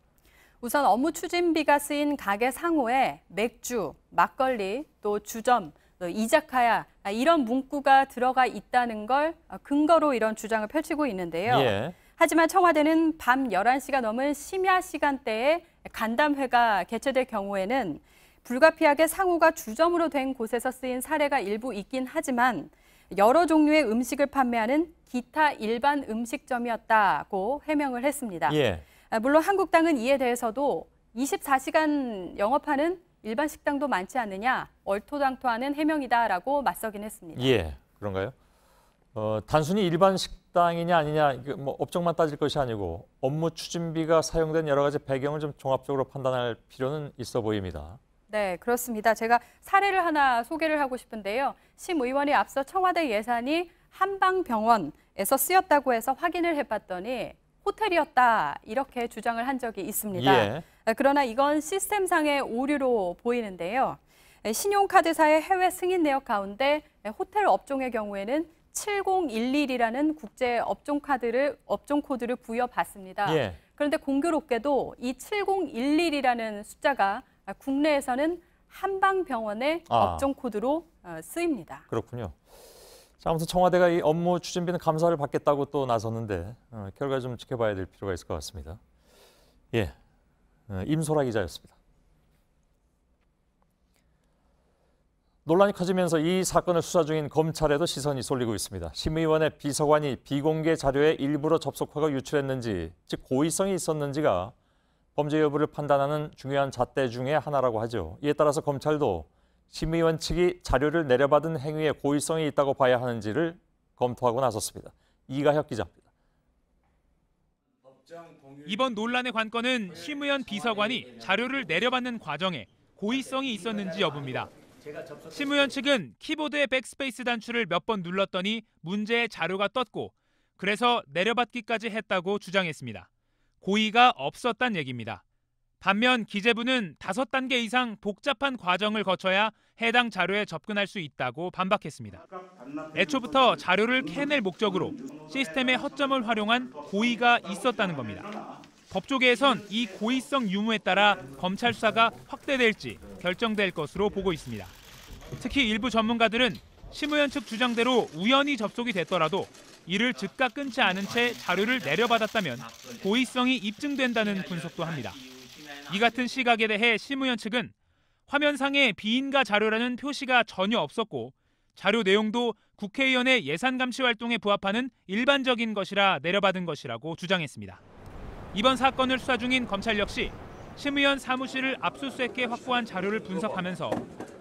우선 업무 추진비가 쓰인 가게 상호에 맥주, 막걸리, 또 주점, 또 이자카야 이런 문구가 들어가 있다는 걸 근거로 이런 주장을 펼치고 있는데요. 예. 하지만 청와대는 밤 11시가 넘은 심야 시간대에 간담회가 개최될 경우에는 불가피하게 상호가 주점으로 된 곳에서 쓰인 사례가 일부 있긴 하지만 여러 종류의 음식을 판매하는 기타 일반 음식점이었다고 해명을 했습니다. 예. 물론 한국당은 이에 대해서도 24시간 영업하는 일반 식당도 많지 않느냐, 얼토당토하는 해명이다라고 맞서긴 했습니다. 예, 그런가요? 단순히 일반 식당이냐 아니냐 뭐 업종만 따질 것이 아니고 업무 추진비가 사용된 여러 가지 배경을 좀 종합적으로 판단할 필요는 있어 보입니다. 네, 그렇습니다. 제가 사례를 하나 소개를 하고 싶은데요. 심 의원이 앞서 청와대 예산이 한방병원에서 쓰였다고 해서 확인을 해봤더니 호텔이었다 이렇게 주장을 한 적이 있습니다. 예. 그러나 이건 시스템상의 오류로 보이는데요. 신용카드사의 해외 승인 내역 가운데 호텔 업종의 경우에는 7011이라는 국제 업종 코드를 부여받습니다. 예. 그런데 공교롭게도 이 7011이라는 숫자가 국내에서는 한방병원의 업종 코드로 쓰입니다. 그렇군요. 자, 아무튼 청와대가 이 업무 추진비는 감사를 받겠다고 또 나섰는데 결과 좀 지켜봐야 될 필요가 있을 것 같습니다. 예, 임소라 기자였습니다. 논란이 커지면서 이 사건을 수사 중인 검찰에도 시선이 쏠리고 있습니다. 심의원의 비서관이 비공개 자료에 일부러 접속하고 유출했는지, 즉 고의성이 있었는지가 범죄 여부를 판단하는 중요한 잣대 중에 하나라고 하죠. 이에 따라서 검찰도 심의원 측이 자료를 내려받은 행위에 고의성이 있다고 봐야 하는지를 검토하고 나섰습니다. 이가혁 기자입니다. 이번 논란의 관건은 심의원 비서관이 자료를 내려받는 과정에 고의성이 있었는지 여부입니다. 심의원 측은 키보드의 백스페이스 단추를 몇 번 눌렀더니 문제의 자료가 떴고 그래서 내려받기까지 했다고 주장했습니다. 고의가 없었단 얘기입니다. 반면 기재부는 5단계 이상 복잡한 과정을 거쳐야 해당 자료에 접근할 수 있다고 반박했습니다. 애초부터 자료를 캐낼 목적으로 시스템의 허점을 활용한 고의가 있었다는 겁니다. 법조계에선 이 고의성 유무에 따라 검찰 수사가 확대될지 결정될 것으로 보고 있습니다. 특히 일부 전문가들은 심의원 측 주장대로 우연히 접속이 됐더라도 이를 즉각 끊지 않은 채 자료를 내려받았다면 고의성이 입증된다는 분석도 합니다. 이 같은 시각에 대해 심의원 측은 화면상에 비인가 자료라는 표시가 전혀 없었고 자료 내용도 국회의원의 예산 감시 활동에 부합하는 일반적인 것이라 내려받은 것이라고 주장했습니다. 이번 사건을 수사 중인 검찰 역시 심의원 사무실을 압수수색해 확보한 자료를 분석하면서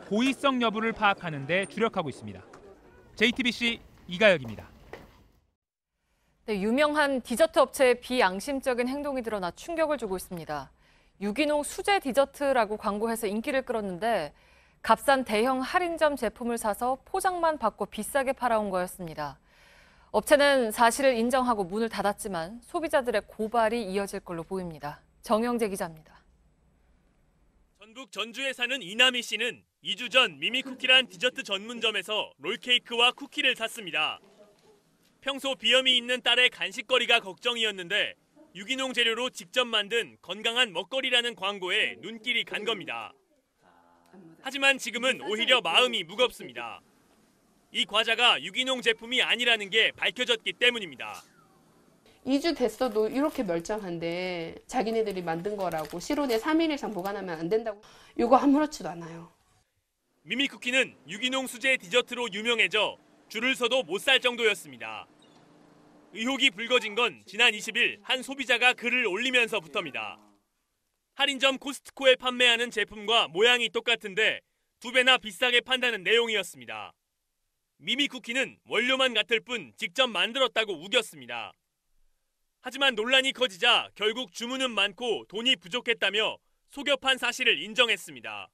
고의성 여부를 파악하는 데 주력하고 있습니다. JTBC 이가혁입니다. 네, 유명한 디저트 업체의 비양심적인 행동이 드러나 충격을 주고 있습니다. 유기농 수제 디저트라고 광고해서 인기를 끌었는데 값싼 대형 할인점 제품을 사서 포장만 받고 비싸게 팔아온 거였습니다. 업체는 사실을 인정하고 문을 닫았지만 소비자들의 고발이 이어질 걸로 보입니다. 정영재 기자입니다. 전북 전주에 사는 이남희 씨는 2주 전 미미쿠키란 디저트 전문점에서 롤케이크와 쿠키를 샀습니다. 평소 비염이 있는 딸의 간식거리가 걱정이었는데 유기농 재료로 직접 만든 건강한 먹거리라는 광고에 눈길이 간 겁니다. 하지만 지금은 오히려 마음이 무겁습니다. 이 과자가 유기농 제품이 아니라는 게 밝혀졌기 때문입니다. 2주 됐어도 이렇게 멀쩡한데 자기네들이 만든 거라고 실온에 3일 이상 보관하면 안 된다고. 이거 아무렇지도 않아요. 미미쿠키는 유기농 수제 디저트로 유명해져 줄을 서도 못 살 정도였습니다. 의혹이 불거진 건 지난 20일 한 소비자가 글을 올리면서부터입니다. 할인점 코스트코에 판매하는 제품과 모양이 똑같은데 2배나 비싸게 판다는 내용이었습니다. 미미쿠키는 원료만 같을 뿐 직접 만들었다고 우겼습니다. 하지만 논란이 커지자 결국 주문은 많고 돈이 부족했다며 속여판 사실을 인정했습니다.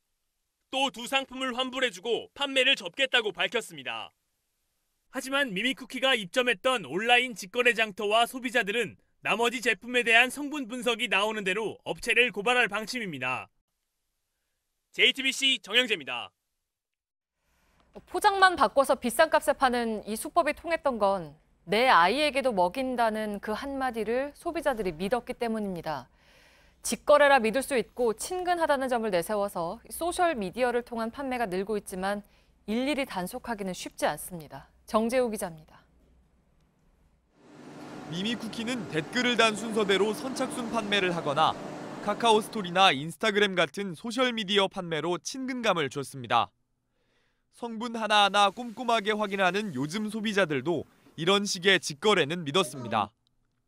또 두 상품을 환불해주고 판매를 접겠다고 밝혔습니다. 하지만 미미쿠키가 입점했던 온라인 직거래 장터와 소비자들은 나머지 제품에 대한 성분 분석이 나오는 대로 업체를 고발할 방침입니다. JTBC 정영재입니다. 포장만 바꿔서 비싼 값에 파는 이 수법이 통했던 건 내 아이에게도 먹인다는 그 한마디를 소비자들이 믿었기 때문입니다. 직거래라 믿을 수 있고 친근하다는 점을 내세워서 소셜미디어를 통한 판매가 늘고 있지만 일일이 단속하기는 쉽지 않습니다. 정재우 기자입니다. 미미쿠키는 댓글을 단 순서대로 선착순 판매를 하거나 카카오 스토리나 인스타그램 같은 소셜미디어 판매로 친근감을 줬습니다. 성분 하나하나 꼼꼼하게 확인하는 요즘 소비자들도 이런 식의 직거래는 믿었습니다.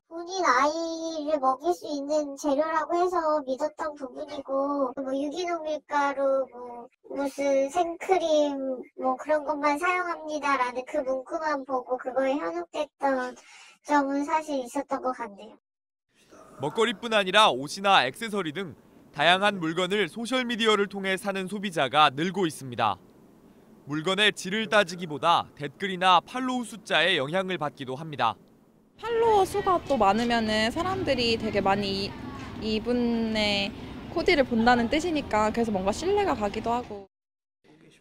본인 아이를 먹일 수 있는 재료라고 해서 믿었던 부분이고, 유기농 밀가루, 무슨 생크림, 그런 것만 사용합니다라는 그 문구만 보고 그거에 현혹됐던 점은 사실 있었던 것 같네요. 먹거리뿐 아니라 옷이나 액세서리 등 다양한 물건을 소셜미디어를 통해 사는 소비자가 늘고 있습니다. 물건의 질을 따지기보다 댓글이나 팔로우 숫자에 영향을 받기도 합니다. 팔로워 수가 또 많으면은 사람들이 되게 많이 이분의 코디를 본다는 뜻이니까 그래서 뭔가 신뢰가 가기도 하고.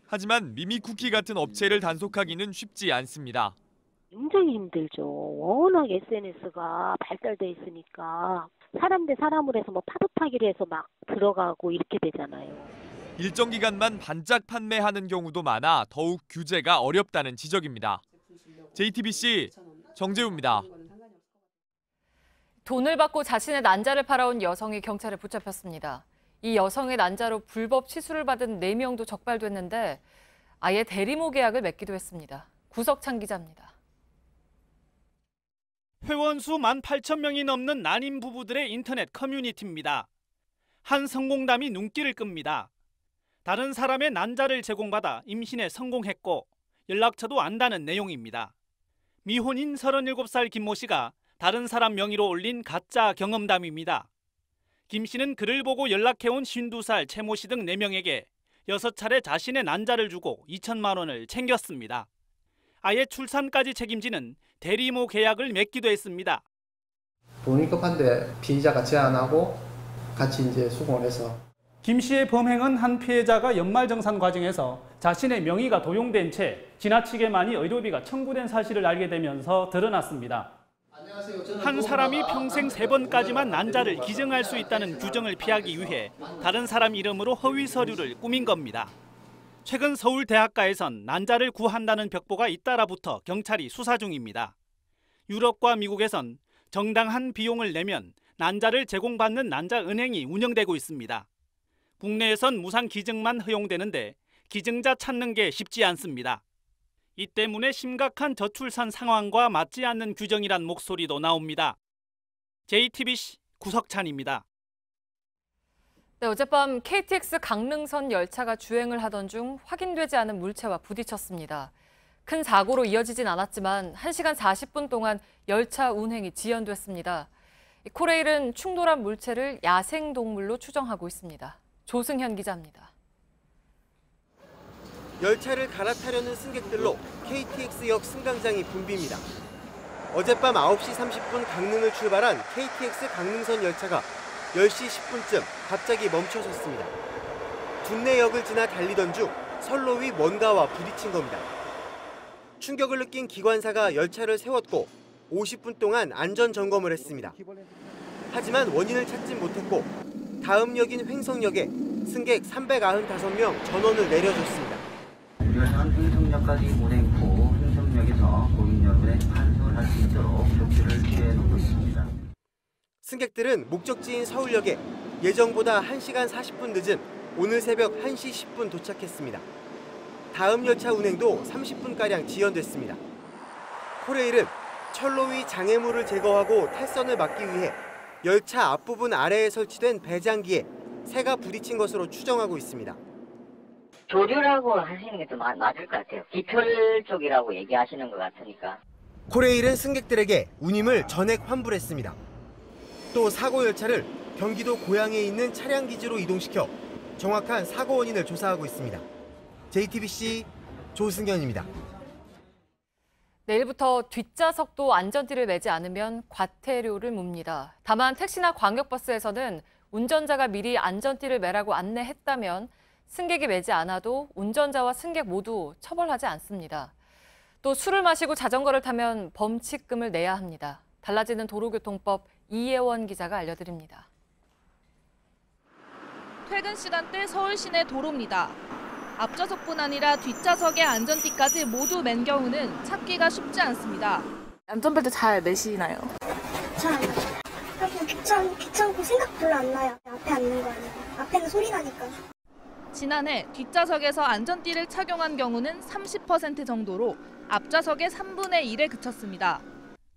하지만 미미쿠키 같은 업체를 단속하기는 쉽지 않습니다. 굉장히 힘들죠. 워낙 SNS가 발달돼 있으니까 사람 대 사람으로 해서 파도 타기를 해서 막 들어가고 이렇게 되잖아요. 일정 기간만 반짝 판매하는 경우도 많아 더욱 규제가 어렵다는 지적입니다. JTBC 정재우입니다. 돈을 받고 자신의 난자를 팔아온 여성이 경찰에 붙잡혔습니다. 이 여성의 난자로 불법 취수를 받은 4명도 적발됐는데 아예 대리모 계약을 맺기도 했습니다. 구석찬 기자입니다. 회원 수 18,000명이 넘는 난임 부부들의 인터넷 커뮤니티입니다. 한 성공담이 눈길을 끕니다. 다른 사람의 난자를 제공받아 임신에 성공했고 연락처도 안다는 내용입니다. 미혼인 37살 김모 씨가 다른 사람 명의로 올린 가짜 경험담입니다. 김 씨는 글을 보고 연락해온 52살 최 모 씨 등 4명에게 6차례 자신의 난자를 주고 2천만 원을 챙겼습니다. 아예 출산까지 책임지는 대리모 계약을 맺기도 했습니다. 돈이 급한데 피의자가 제안하고 같이 이제 수긍을 해서. 김 씨의 범행은 한 피해자가 연말정산 과정에서 자신의 명의가 도용된 채 지나치게 많이 의료비가 청구된 사실을 알게 되면서 드러났습니다. 한 사람이 평생 3번까지만 난자를 기증할 수 있다는 규정을 피하기 위해 다른 사람 이름으로 허위 서류를 꾸민 겁니다. 최근 서울 대학가에선 난자를 구한다는 벽보가 잇따라붙어 경찰이 수사 중입니다. 유럽과 미국에선 정당한 비용을 내면 난자를 제공받는 난자은행이 운영되고 있습니다. 국내에선 무상 기증만 허용되는데 기증자 찾는 게 쉽지 않습니다. 이 때문에 심각한 저출산 상황과 맞지 않는 규정이란 목소리도 나옵니다. JTBC 구석찬입니다. 네, 어젯밤 KTX 강릉선 열차가 주행을 하던 중 확인되지 않은 물체와 부딪혔습니다. 큰 사고로 이어지진 않았지만 1시간 40분 동안 열차 운행이 지연됐습니다. 코레일은 충돌한 물체를 야생동물로 추정하고 있습니다. 조승현 기자입니다. 열차를 갈아타려는 승객들로 KTX역 승강장이 붐빕니다. 어젯밤 9시 30분 강릉을 출발한 KTX 강릉선 열차가 10시 10분쯤 갑자기 멈춰섰습니다. 둔내역을 지나 달리던 중 선로 위 뭔가와 부딪힌 겁니다. 충격을 느낀 기관사가 열차를 세웠고 50분 동안 안전 점검을 했습니다. 하지만 원인을 찾진 못했고 다음 역인 횡성역에 승객 395명 전원을 내려줬습니다. 이것은 횡성역까지 운행 후 횡성역에서 고객 여러분의 환승을 할 수 있도록 조치를 취해놓고 있습니다. 승객들은 목적지인 서울역에 예정보다 1시간 40분 늦은 오늘 새벽 1시 10분 도착했습니다. 다음 열차 운행도 30분가량 지연됐습니다. 코레일은 철로 위 장애물을 제거하고 탈선을 막기 위해 열차 앞부분 아래에 설치된 배장기에 새가 부딪힌 것으로 추정하고 있습니다. 조류라고 하시는 게 더 맞을 것 같아요. 뒤틀 쪽이라고 얘기하시는 것 같으니까. 코레일은 승객들에게 운임을 전액 환불했습니다. 또 사고 열차를 경기도 고양에 있는 차량 기지로 이동시켜 정확한 사고 원인을 조사하고 있습니다. JTBC 조승현입니다. 내일부터 뒷좌석도 안전띠를 매지 않으면 과태료를 묻니다. 다만 택시나 광역버스에서는 운전자가 미리 안전띠를 매라고 안내했다면 승객이 매지 않아도 운전자와 승객 모두 처벌하지 않습니다. 또 술을 마시고 자전거를 타면 범칙금을 내야 합니다. 달라지는 도로교통법 이예원 기자가 알려드립니다. 퇴근 시간대 서울 시내 도로입니다. 앞좌석뿐 아니라 뒷좌석의 안전띠까지 모두 맨 경우는 찾기가 쉽지 않습니다. 안전벨트 잘 매시나요? 잘 안 나요. 귀찮고 생각 별로 안 나요. 앞에 앉는 거 아니고. 앞에는 소리 나니까. 지난해 뒷좌석에서 안전띠를 착용한 경우는 30% 정도로 앞좌석의 3분의 1에 그쳤습니다.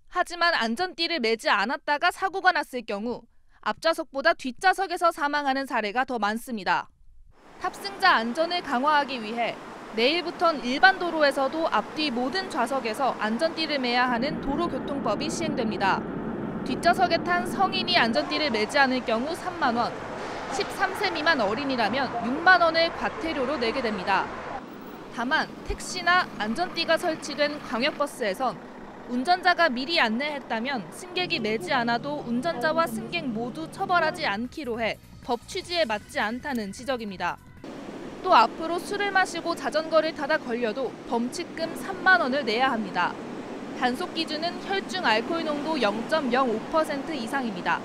하지만 안전띠를 매지 않았다가 사고가 났을 경우 앞좌석보다 뒷좌석에서 사망하는 사례가 더 많습니다. 탑승자 안전을 강화하기 위해 내일부턴 일반 도로에서도 앞뒤 모든 좌석에서 안전띠를 매야 하는 도로교통법이 시행됩니다. 뒷좌석에 탄 성인이 안전띠를 매지 않을 경우 3만 원, 13세 미만 어린이라면 6만 원을 과태료로 내게 됩니다. 다만 택시나 안전띠가 설치된 광역버스에선 운전자가 미리 안내했다면 승객이 매지 않아도 운전자와 승객 모두 처벌하지 않기로 해 법 취지에 맞지 않다는 지적입니다. 또 앞으로 술을 마시고 자전거를 타다 걸려도 범칙금 3만 원을 내야 합니다. 단속 기준은 혈중 알코올 농도 0.05% 이상입니다.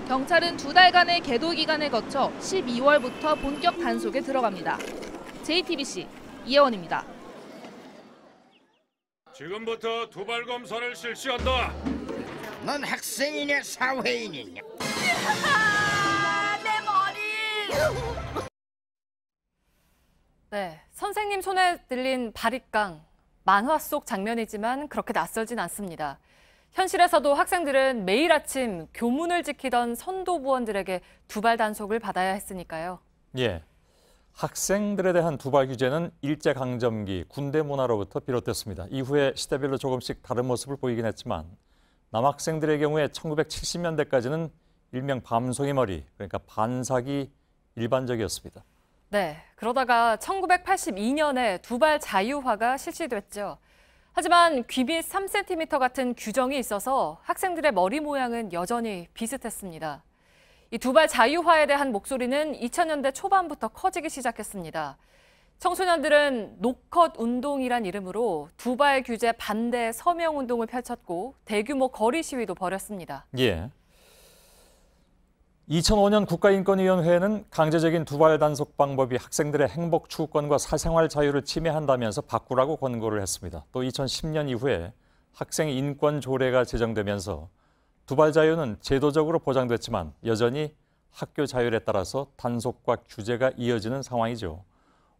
경찰은 2달간의 계도 기간을 거쳐 12월부터 본격 단속에 들어갑니다. JTBC 이혜원입니다. 지금부터 두발 검사를 실시한다. 넌 학생이냐 사회인이냐? 내 머리! 네, 선생님 손에 들린 바리깡. 만화 속 장면이지만 그렇게 낯설진 않습니다. 현실에서도 학생들은 매일 아침 교문을 지키던 선도부원들에게 두발 단속을 받아야 했으니까요. 예, 학생들에 대한 두발 규제는 일제강점기 군대 문화로부터 비롯됐습니다. 이후에 시대별로 조금씩 다른 모습을 보이긴 했지만 남학생들의 경우에 1970년대까지는 일명 밤송이 머리, 그러니까 반삭이 일반적이었습니다. 네, 그러다가 1982년에 두발 자유화가 실시됐죠. 하지만 귀 밑 3cm 같은 규정이 있어서 학생들의 머리 모양은 여전히 비슷했습니다. 이 두발 자유화에 대한 목소리는 2000년대 초반부터 커지기 시작했습니다. 청소년들은 노컷 운동이란 이름으로 두발 규제 반대 서명 운동을 펼쳤고 대규모 거리 시위도 벌였습니다. 예. 2005년 국가인권위원회는 강제적인 두발 단속 방법이 학생들의 행복 추구권과 사생활 자유를 침해한다면서 바꾸라고 권고를 했습니다. 또 2010년 이후에 학생 인권 조례가 제정되면서 두발 자유는 제도적으로 보장됐지만 여전히 학교 자율에 따라서 단속과 규제가 이어지는 상황이죠.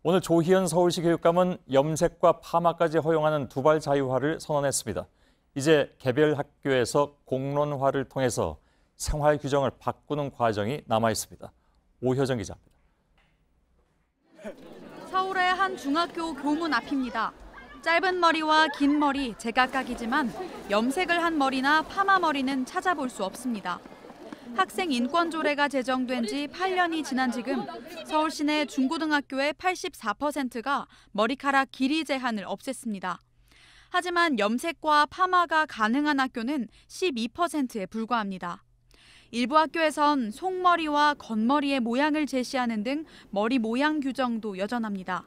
오늘 조희연 서울시 교육감은 염색과 파마까지 허용하는 두발 자유화를 선언했습니다. 이제 개별 학교에서 공론화를 통해서 생활 규정을 바꾸는 과정이 남아 있습니다. 오효정 기자입니다. 서울의 한 중학교 교문 앞입니다. 짧은 머리와 긴 머리 제각각이지만 염색을 한 머리나 파마 머리는 찾아볼 수 없습니다. 학생 인권 조례가 제정된 지 8년이 지난 지금 서울 시내 중고등학교의 84%가 머리카락 길이 제한을 없앴습니다. 하지만 염색과 파마가 가능한 학교는 12%에 불과합니다. 일부 학교에선 속머리와 겉머리의 모양을 제시하는 등 머리 모양 규정도 여전합니다.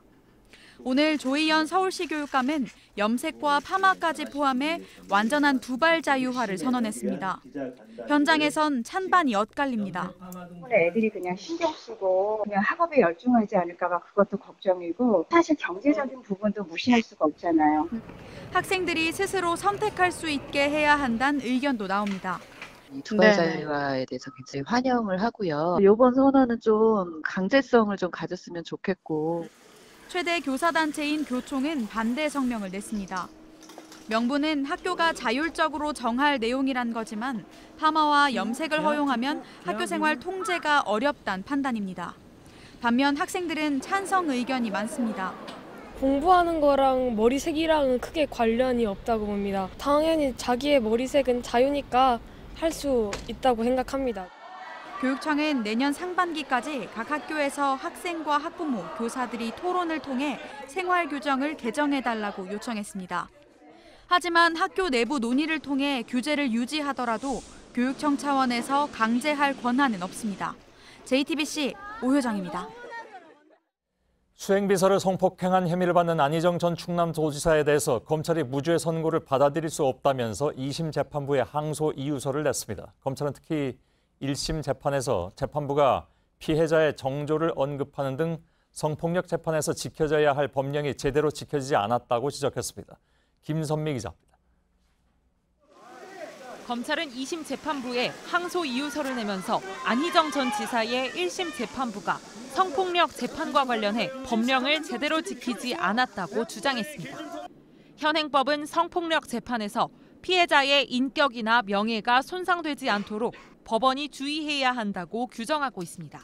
오늘 조희연 서울시 교육감은 염색과 파마까지 포함해 완전한 두발 자유화를 선언했습니다. 현장에선 찬반이 엇갈립니다. 애들이 그냥 신경 쓰고 그냥 학업에 열중하지 않을까 봐 그것도 걱정이고 사실 경제적인 부분도 무시할 수가 없잖아요. 학생들이 스스로 선택할 수 있게 해야 한다는 의견도 나옵니다. 두발 자유화에 대해서 굉장히 환영을 하고요. 이번 선언은 좀 강제성을 좀 가졌으면 좋겠고. 최대 교사단체인 교총은 반대 성명을 냈습니다. 명분은 학교가 자율적으로 정할 내용이란 거지만 파마와 염색을 허용하면 학교 생활 통제가 어렵단 판단입니다. 반면 학생들은 찬성 의견이 많습니다. 공부하는 거랑 머리색이랑은 크게 관련이 없다고 봅니다. 당연히 자기의 머리색은 자유니까 할 수 있다고 생각합니다. 교육청은 내년 상반기까지 각 학교에서 학생과 학부모, 교사들이 토론을 통해 생활 규정을 개정해달라고 요청했습니다. 하지만 학교 내부 논의를 통해 규제를 유지하더라도 교육청 차원에서 강제할 권한은 없습니다. JTBC 오효정입니다. 수행비서를 성폭행한 혐의를 받는 안희정 전 충남도지사에 대해서 검찰이 무죄 선고를 받아들일 수 없다면서 2심 재판부에 항소 이유서를 냈습니다. 검찰은 특히 1심 재판에서 재판부가 피해자의 정조를 언급하는 등 성폭력 재판에서 지켜져야 할 법령이 제대로 지켜지지 않았다고 지적했습니다. 김선미 기자입니다. 검찰은 2심 재판부에 항소 이유서를 내면서 안희정 전 지사의 1심 재판부가 성폭력 재판과 관련해 법령을 제대로 지키지 않았다고 주장했습니다. 현행법은 성폭력 재판에서 피해자의 인격이나 명예가 손상되지 않도록 법원이 주의해야 한다고 규정하고 있습니다.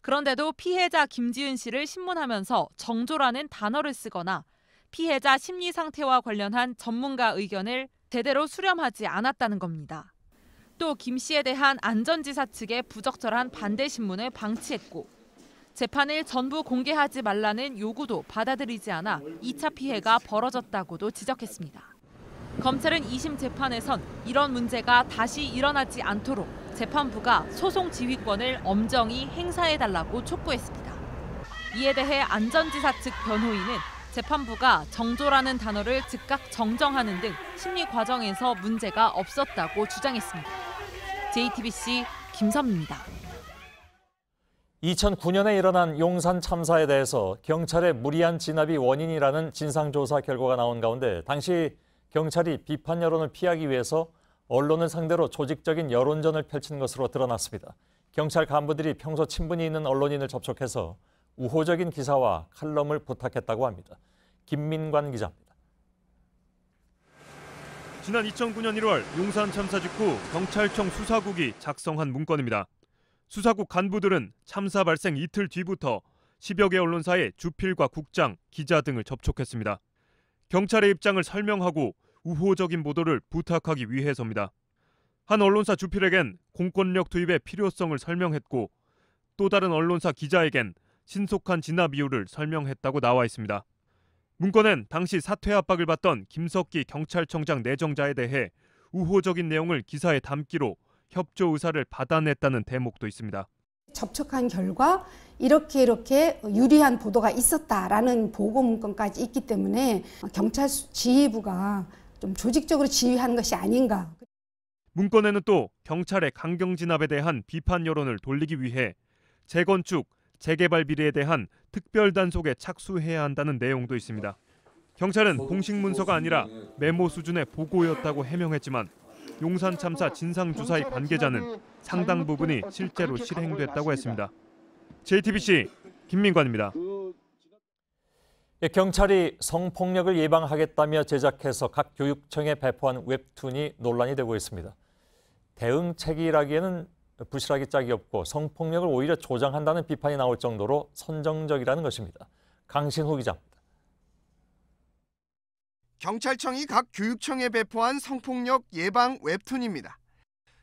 그런데도 피해자 김지은 씨를 신문하면서 정조라는 단어를 쓰거나 피해자 심리 상태와 관련한 전문가 의견을 제대로 수렴하지 않았다는 겁니다. 또 김 씨에 대한 안전지사 측의 부적절한 반대 신문을 방치했고 재판을 전부 공개하지 말라는 요구도 받아들이지 않아 2차 피해가 벌어졌다고도 지적했습니다. 검찰은 2심 재판에선 이런 문제가 다시 일어나지 않도록 재판부가 소송 지휘권을 엄정히 행사해달라고 촉구했습니다. 이에 대해 안전지사 측 변호인은 재판부가 정조라는 단어를 즉각 정정하는 등 심리 과정에서 문제가 없었다고 주장했습니다. JTBC 김선미입니다. 2009년에 일어난 용산 참사에 대해서 경찰의 무리한 진압이 원인이라는 진상조사 결과가 나온 가운데 당시 경찰이 비판 여론을 피하기 위해서 언론을 상대로 조직적인 여론전을 펼친 것으로 드러났습니다. 경찰 간부들이 평소 친분이 있는 언론인을 접촉해서 우호적인 기사와 칼럼을 부탁했다고 합니다. 김민관 기자입니다. 지난 2009년 1월 용산 참사 직후 경찰청 수사국이 작성한 문건입니다. 수사국 간부들은 참사 발생 이틀 뒤부터 10여 개 언론사의 주필과 국장, 기자 등을 접촉했습니다. 경찰의 입장을 설명하고 우호적인 보도를 부탁하기 위해서입니다. 한 언론사 주필에겐 공권력 투입의 필요성을 설명했고 또 다른 언론사 기자에겐 신속한 진압 이유를 설명했다고 나와 있습니다. 문건엔 당시 사퇴 압박을 받던 김석기 경찰청장 내정자에 대해 우호적인 내용을 기사에 담기로 협조 의사를 받아냈다는 대목도 있습니다. 접촉한 결과 이렇게 유리한 보도가 있었다라는 보고 문건까지 있기 때문에 경찰 지휘부가 좀 조직적으로 지휘한 것이 아닌가. 문건에는 또 경찰의 강경 진압에 대한 비판 여론을 돌리기 위해 재건축, 재개발 비리에 대한 특별 단속에 착수해야 한다는 내용도 있습니다. 경찰은 공식 문서가 아니라 메모 수준의 보고였다고 해명했지만 용산 참사 진상조사의 관계자는 상당 부분이 실제로 실행됐다고 했습니다. JTBC 김민관입니다. 경찰이 성폭력을 예방하겠다며 제작해서 각 교육청에 배포한 웹툰이 논란이 되고 있습니다. 대응책이라기에는 부실하기 짝이 없고 성폭력을 오히려 조장한다는 비판이 나올 정도로 선정적이라는 것입니다. 강신후 기자입니다. 경찰청이 각 교육청에 배포한 성폭력 예방 웹툰입니다.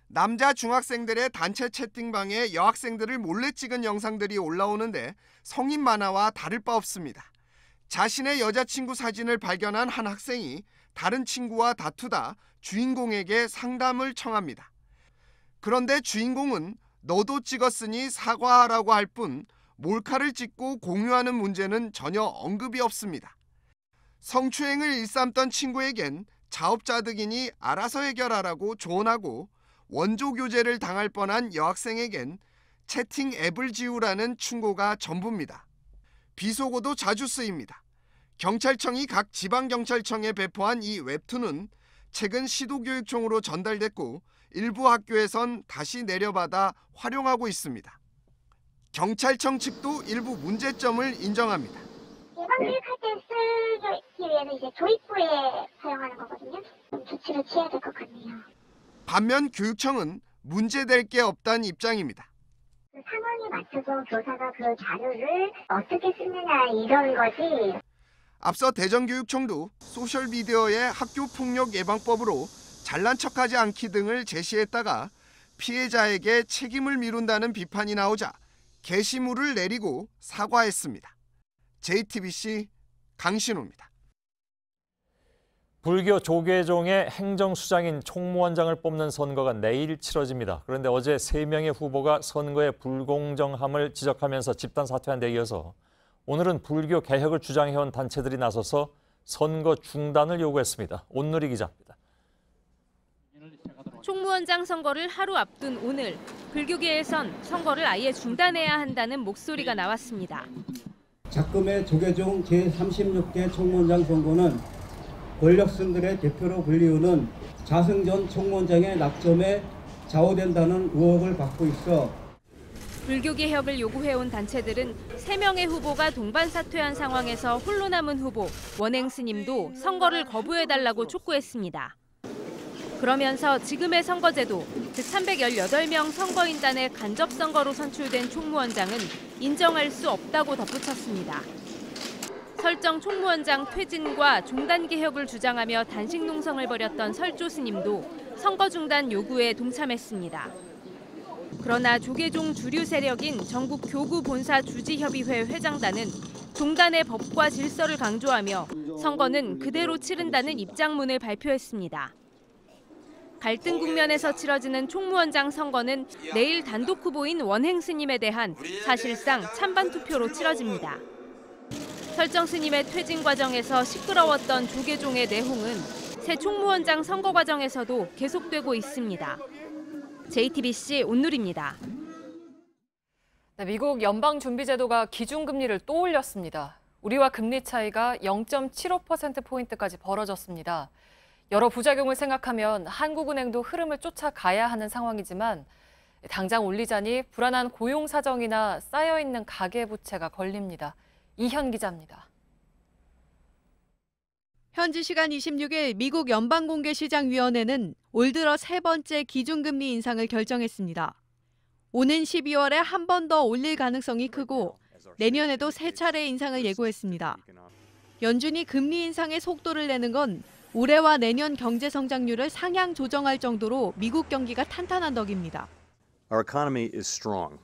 남자 중학생들의 단체 채팅방에 여학생들을 몰래 찍은 영상들이 올라오는데 성인 만화와 다를 바 없습니다. 자신의 여자친구 사진을 발견한 한 학생이 다른 친구와 다투다 주인공에게 상담을 청합니다. 그런데 주인공은 너도 찍었으니 사과하라고 할 뿐 몰카를 찍고 공유하는 문제는 전혀 언급이 없습니다. 성추행을 일삼던 친구에겐 자업자득이니 알아서 해결하라고 조언하고 원조 교제를 당할 뻔한 여학생에겐 채팅 앱을 지우라는 충고가 전부입니다. 비속어도 자주 쓰입니다. 경찰청이 각 지방경찰청에 배포한 이 웹툰은 최근 시도교육청으로 전달됐고 일부 학교에선 다시 내려받아 활용하고 있습니다. 경찰청 측도 일부 문제점을 인정합니다. 일반 관광객할 때 쓰기 위해서 이제 조립부에 사용하는 거거든요. 좀 조치를 취해야 될 것 같네요. 반면 교육청은 문제될 게 없다는 입장입니다. 그 상황에 맞춰서 교사가 그 자료를 어떻게 쓰느냐 이런 거지. 앞서 대전교육청도 소셜미디어의 학교폭력예방법으로 잘난 척하지 않기 등을 제시했다가 피해자에게 책임을 미룬다는 비판이 나오자 게시물을 내리고 사과했습니다. JTBC 강신호입니다. 불교 조계종의 행정수장인 총무원장을 뽑는 선거가 내일 치러집니다. 그런데 어제 3명의 후보가 선거의 불공정함을 지적하면서 집단 사퇴한 데 이어서 오늘은 불교 개혁을 주장해온 단체들이 나서서 선거 중단을 요구했습니다. 온누리 기자입니다. 총무원장 선거를 하루 앞둔 오늘, 불교계에선 선거를 아예 중단해야 한다는 목소리가 나왔습니다. 작금의 조계종 제36대 총무원장 선거는 권력층들의 대표로 불리우는 자승전 총무원장의 낙점에 좌우된다는 의혹을 받고 있어 불교개혁을 요구해온 단체들은 3명의 후보가 동반 사퇴한 상황에서 홀로 남은 후보 원행 스님도 선거를 거부해달라고 촉구했습니다. 그러면서 지금의 선거제도, 즉 318명 선거인단의 간접선거로 선출된 총무원장은 인정할 수 없다고 덧붙였습니다. 설정 총무원장 퇴진과 종단 개혁을 주장하며 단식 농성을 벌였던 설조 스님도 선거 중단 요구에 동참했습니다. 그러나 조계종 주류 세력인 전국 교구 본사 주지협의회 회장단은 종단의 법과 질서를 강조하며 선거는 그대로 치른다는 입장문을 발표했습니다. 갈등 국면에서 치러지는 총무원장 선거는 내일 단독 후보인 원행 스님에 대한 사실상 찬반 투표로 치러집니다. 설정 스님의 퇴진 과정에서 시끄러웠던 조계종의 내홍은 새 총무원장 선거 과정에서도 계속되고 있습니다. JTBC 온누리입니다. 네, 미국 연방준비제도가 기준금리를 또 올렸습니다. 우리와 금리 차이가 0.75%포인트까지 벌어졌습니다. 여러 부작용을 생각하면 한국은행도 흐름을 쫓아가야 하는 상황이지만 당장 올리자니 불안한 고용 사정이나 쌓여있는 가계부채가 걸립니다. 이현 기자입니다. 현지 시간 26일 미국 연방공개시장위원회는 올 들어 3번째 기준금리 인상을 결정했습니다. 오는 12월에 한 번 더 올릴 가능성이 크고 내년에도 3차례 인상을 예고했습니다. 연준이 금리 인상의 속도를 내는 건 올해와 내년 경제 성장률을 상향 조정할 정도로 미국 경기가 탄탄한 덕입니다. Our economy is strong.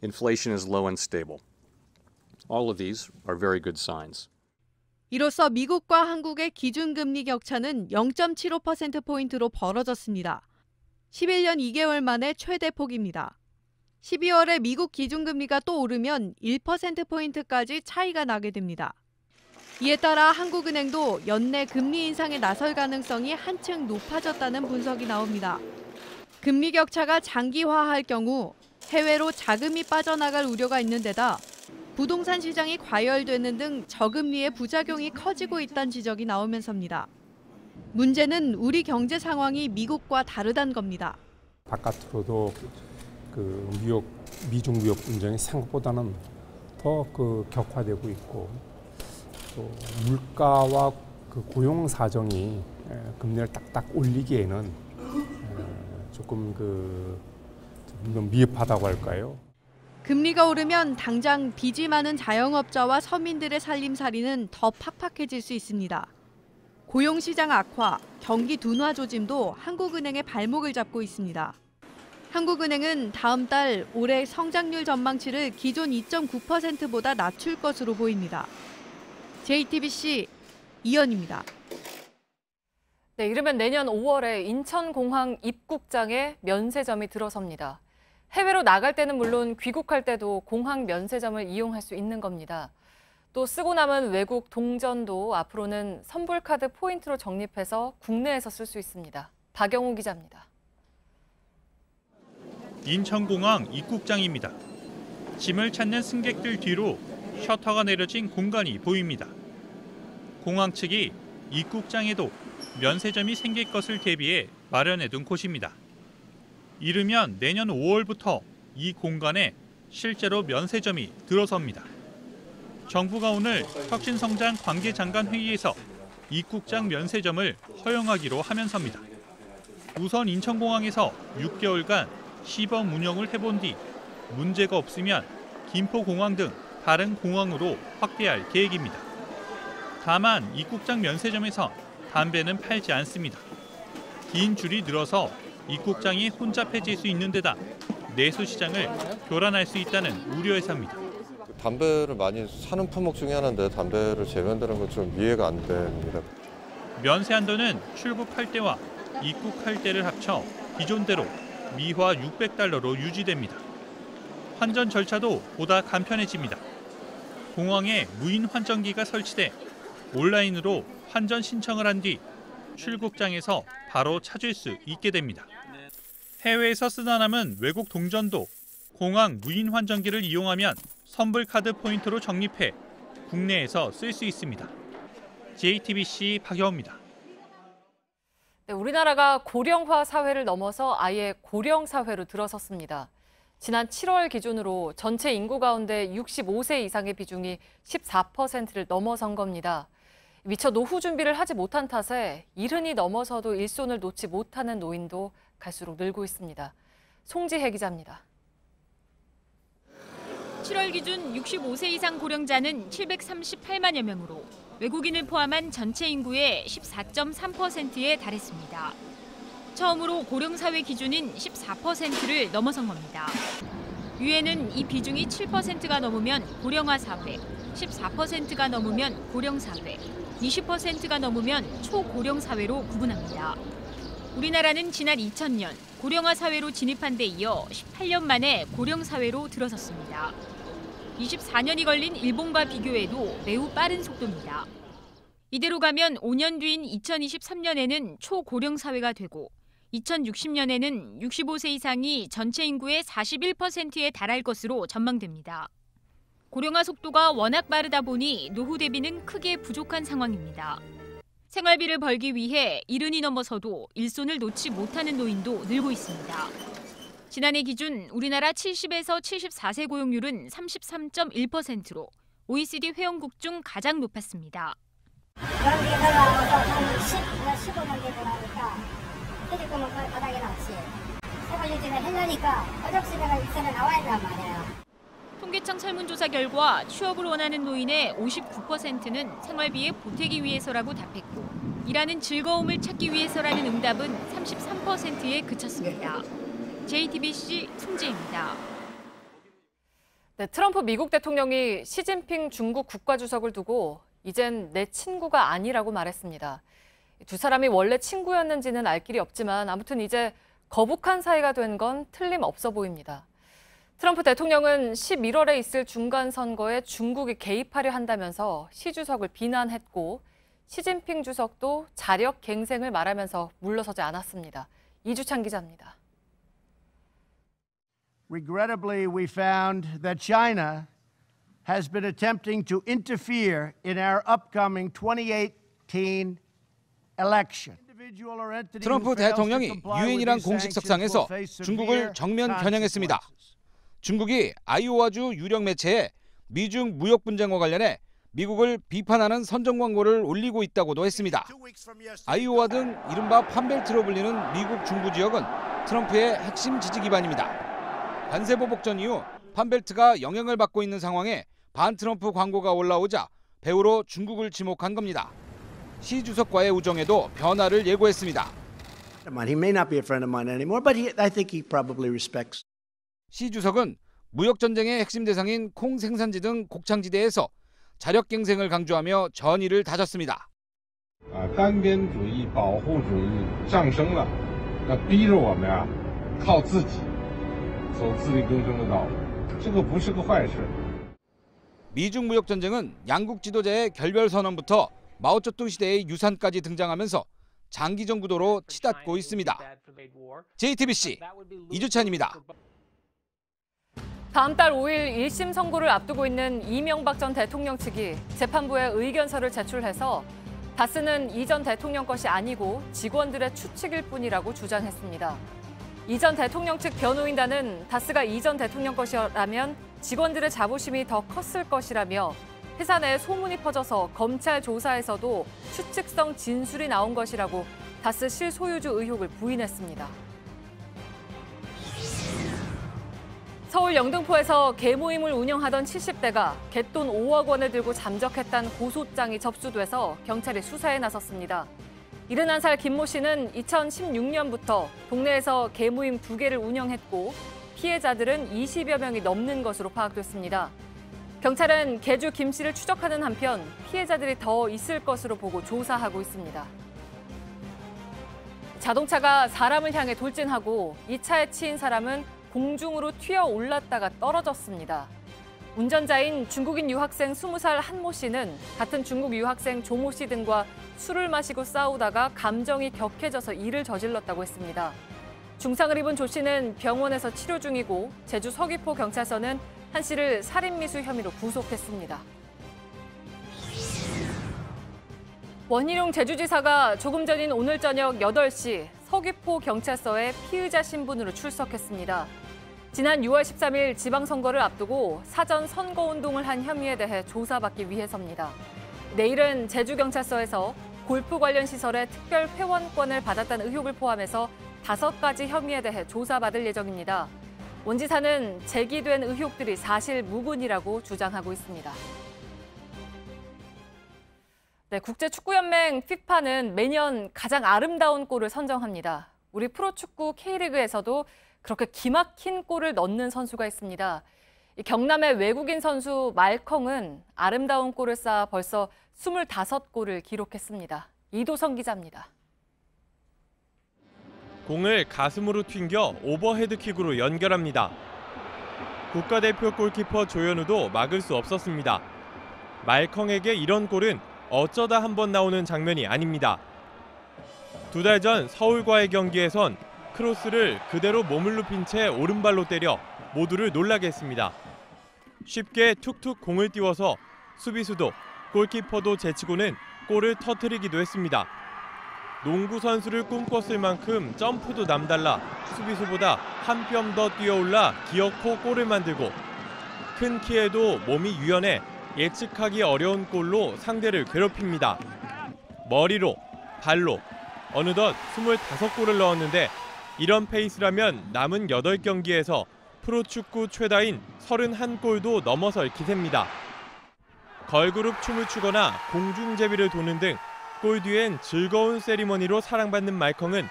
Inflation is low and stable. All of these are very good signs. 이로써 미국과 한국의 기준금리 격차는 0.75%포인트로 벌어졌습니다. 11년 2개월 만에 최대 폭입니다. 12월에 미국 기준금리가 또 오르면 1%포인트까지 차이가 나게 됩니다. 이에 따라 한국은행도 연내 금리 인상에 나설 가능성이 한층 높아졌다는 분석이 나옵니다. 금리 격차가 장기화할 경우 해외로 자금이 빠져나갈 우려가 있는 데다 부동산 시장이 과열되는 등 저금리의 부작용이 커지고 있다는 지적이 나오면서입니다. 문제는 우리 경제 상황이 미국과 다르다는 겁니다. 바깥으로도 미중 무역 분쟁이 생각보다는 더 격화되고 있고 또 물가와 고용 사정이 금리를 딱딱 올리기에는 조금 미흡하다고 할까요? 금리가 오르면 당장 빚이 많은 자영업자와 서민들의 살림살이는 더 팍팍해질 수 있습니다. 고용시장 악화, 경기 둔화 조짐도 한국은행의 발목을 잡고 있습니다. 한국은행은 다음 달 올해 성장률 전망치를 기존 2.9%보다 낮출 것으로 보입니다. JTBC 이현입니다. 네, 이르면 내년 5월에 인천공항 입국장에 면세점이 들어섭니다. 해외로 나갈 때는 물론 귀국할 때도 공항 면세점을 이용할 수 있는 겁니다. 또 쓰고 남은 외국 동전도 앞으로는 선불카드 포인트로 적립해서 국내에서 쓸 수 있습니다. 박영우 기자입니다. 인천공항 입국장입니다. 짐을 찾는 승객들 뒤로 셔터가 내려진 공간이 보입니다. 공항 측이 입국장에도 면세점이 생길 것을 대비해 마련해둔 곳입니다. 이르면 내년 5월부터 이 공간에 실제로 면세점이 들어섭니다. 정부가 오늘 혁신성장 관계장관 회의에서 입국장 면세점을 허용하기로 하면서입니다. 우선 인천공항에서 6개월간 시범 운영을 해본 뒤 문제가 없으면 김포공항 등 다른 공항으로 확대할 계획입니다. 다만 입국장 면세점에선 담배는 팔지 않습니다. 긴 줄이 늘어서 입국장이 혼잡해질 수 있는 데다 내수 시장을 교란할 수 있다는 우려에서입니다. 담배를 많이 사는 품목 중에 하나인데 담배를 제한다는 건 좀 이해가 안 됩니다. 면세 한도는 출국할 때와 입국할 때를 합쳐 기존대로 미화 600달러로 유지됩니다. 환전 절차도 보다 간편해집니다. 공항에 무인 환전기가 설치돼 온라인으로 환전 신청을 한 뒤 출국장에서 바로 찾을 수 있게 됩니다. 해외에서 쓰다 남은 외국 동전도 공항 무인 환전기를 이용하면 선불카드 포인트로 적립해 국내에서 쓸 수 있습니다. JTBC 박여우입니다. 네, 우리나라가 고령화 사회를 넘어서 아예 고령 사회로 들어섰습니다. 지난 7월 기준으로 전체 인구 가운데 65세 이상의 비중이 14%를 넘어선 겁니다. 미처 노후 준비를 하지 못한 탓에 70이 넘어서도 일손을 놓지 못하는 노인도 갈수록 늘고 있습니다. 송지혜 기자입니다. 7월 기준 65세 이상 고령자는 738만여 명으로 외국인을 포함한 전체 인구의 14.3%에 달했습니다. 처음으로 고령사회 기준인 14%를 넘어선 겁니다. 유엔은 이 비중이 7%가 넘으면 고령화 사회, 14%가 넘으면 고령사회, 20%가 넘으면 초고령 사회로 구분합니다. 우리나라는 지난 2000년 고령화 사회로 진입한 데 이어 18년 만에 고령 사회로 들어섰습니다. 24년이 걸린 일본과 비교해도 매우 빠른 속도입니다. 이대로 가면 5년 뒤인 2023년에는 초고령 사회가 되고 2060년에는 65세 이상이 전체 인구의 41%에 달할 것으로 전망됩니다. 고령화 속도가 워낙 빠르다 보니 노후 대비는 크게 부족한 상황입니다. 생활비를 벌기 위해 70이 넘어서도 일손을 놓지 못하는 노인도 늘고 있습니다. 지난해 기준 우리나라 70에서 74세 고용률은 33.1%로 OECD 회원국 중 가장 높았습니다. 그런 게 올라와서 한 15년 되고 나니까 퇴직금은 바닥에 나왔지. 생활 유지를 했으니까 어적시대가 일선에 나와야 한단 말이에요. 통계청 설문조사 결과 취업을 원하는 노인의 59%는 생활비에 보태기 위해서라고 답했고 일하는 즐거움을 찾기 위해서라는 응답은 33%에 그쳤습니다. JTBC 송지혜입니다. 네, 트럼프 미국 대통령이 시진핑 중국 국가주석을 두고 이젠 내 친구가 아니라고 말했습니다. 두 사람이 원래 친구였는지는 알 길이 없지만 아무튼 이제 거북한 사이가 된 건 틀림없어 보입니다. 트럼프 대통령은 11월에 있을 중간선거에 중국이 개입하려 한다면서 시 주석을 비난했고 시진핑 주석도 자력 갱생을 말하면서 물러서지 않았습니다. 이주찬 기자입니다. Regrettably, we found that China has been attempting to interfere in our upcoming 2018 election. 트럼프 대통령이 유엔이란 공식석상에서 중국을 정면 겨냥했습니다. 중국이 아이오와주 유력 매체에 미중 무역 분쟁과 관련해 미국을 비판하는 선전 광고를 올리고 있다고도 했습니다. 아이오와 등 이른바 판벨트로 불리는 미국 중부 지역은 트럼프의 핵심 지지 기반입니다. 관세 보복전 이후 판벨트가 영향을 받고 있는 상황에 반트럼프 광고가 올라오자 배후로 중국을 지목한 겁니다. 시 주석과의 우정에도 변화를 예고했습니다. He may not be a friend of mine anymore, but I think he probably respects. 시 주석은 무역 전쟁의 핵심 대상인 콩 생산지 등 곡창지대에서 자력 갱생을 강조하며 전의를 다졌습니다. 单边主义、保护主义上升了，那逼着我们靠自己走自力更生的道路，这个不是个坏事。 미중 무역 전쟁은 양국 지도자의 결별 선언부터 마오쩌둥 시대의 유산까지 등장하면서 장기전 구도로 치닫고 있습니다. JTBC 이주찬입니다. 다음 달 5일 1심 선고를 앞두고 있는 이명박 전 대통령 측이 재판부에 의견서를 제출해서 다스는 이 전 대통령 것이 아니고 직원들의 추측일 뿐이라고 주장했습니다. 이 전 대통령 측 변호인단은 다스가 이 전 대통령 것이라면 직원들의 자부심이 더 컸을 것이라며 회사 내 소문이 퍼져서 검찰 조사에서도 추측성 진술이 나온 것이라고 다스 실소유주 의혹을 부인했습니다. 서울 영등포에서 개모임을 운영하던 70대가 갯돈 5억 원을 들고 잠적했다는 고소장이 접수돼서 경찰이 수사에 나섰습니다. 71살 김모 씨는 2016년부터 동네에서 개모임 2개를 운영했고 피해자들은 20여 명이 넘는 것으로 파악됐습니다. 경찰은 개주 김 씨를 추적하는 한편 피해자들이 더 있을 것으로 보고 조사하고 있습니다. 자동차가 사람을 향해 돌진하고 이 차에 치인 사람은 공중으로 튀어 올랐다가 떨어졌습니다. 운전자인 중국인 유학생 20살 한모 씨는 같은 중국 유학생 조모 씨 등과 술을 마시고 싸우다가 감정이 격해져서 일을 저질렀다고 했습니다. 중상을 입은 조 씨는 병원에서 치료 중이고 제주 서귀포 경찰서는 한 씨를 살인미수 혐의로 구속했습니다. 원희룡 제주지사가 조금 전인 오늘 저녁 8시 서귀포 경찰서에 피의자 신분으로 출석했습니다. 지난 6월 13일 지방선거를 앞두고 사전 선거운동을 한 혐의에 대해 조사받기 위해서입니다. 내일은 제주경찰서에서 골프 관련 시설의 특별 회원권을 받았다는 의혹을 포함해서 5가지 혐의에 대해 조사받을 예정입니다. 원 지사는 제기된 의혹들이 사실 무근이라고 주장하고 있습니다. 네, 국제축구연맹 FIFA는 매년 가장 아름다운 골을 선정합니다. 우리 프로축구 K리그에서도 그렇게 기막힌 골을 넣는 선수가 있습니다. 경남의 외국인 선수 말컹은 아름다운 골을 쌓아 벌써 25골을 기록했습니다. 이도성 기자입니다. 공을 가슴으로 튕겨 오버헤드킥으로 연결합니다. 국가대표 골키퍼 조현우도 막을 수 없었습니다. 말컹에게 이런 골은 어쩌다 한번 나오는 장면이 아닙니다. 2달 전 서울과의 경기에선 크로스를 그대로 몸을 눕힌 채 오른발로 때려 모두를 놀라게 했습니다. 쉽게 툭툭 공을 띄워서 수비수도 골키퍼도 제치고는 골을 터뜨리기도 했습니다. 농구 선수를 꿈꿨을 만큼 점프도 남달라 수비수보다 한 뼘 더 뛰어올라 기어코 골을 만들고 큰 키에도 몸이 유연해 예측하기 어려운 골로 상대를 괴롭힙니다. 머리로, 발로 어느덧 25골을 넣었는데 이런 페이스라면 남은 8경기에서 프로축구 최다인 31골도 넘어설 기세입니다. 걸그룹 춤을 추거나 공중제비를 도는 등 골 뒤엔 즐거운 세리머니로 사랑받는 말컹은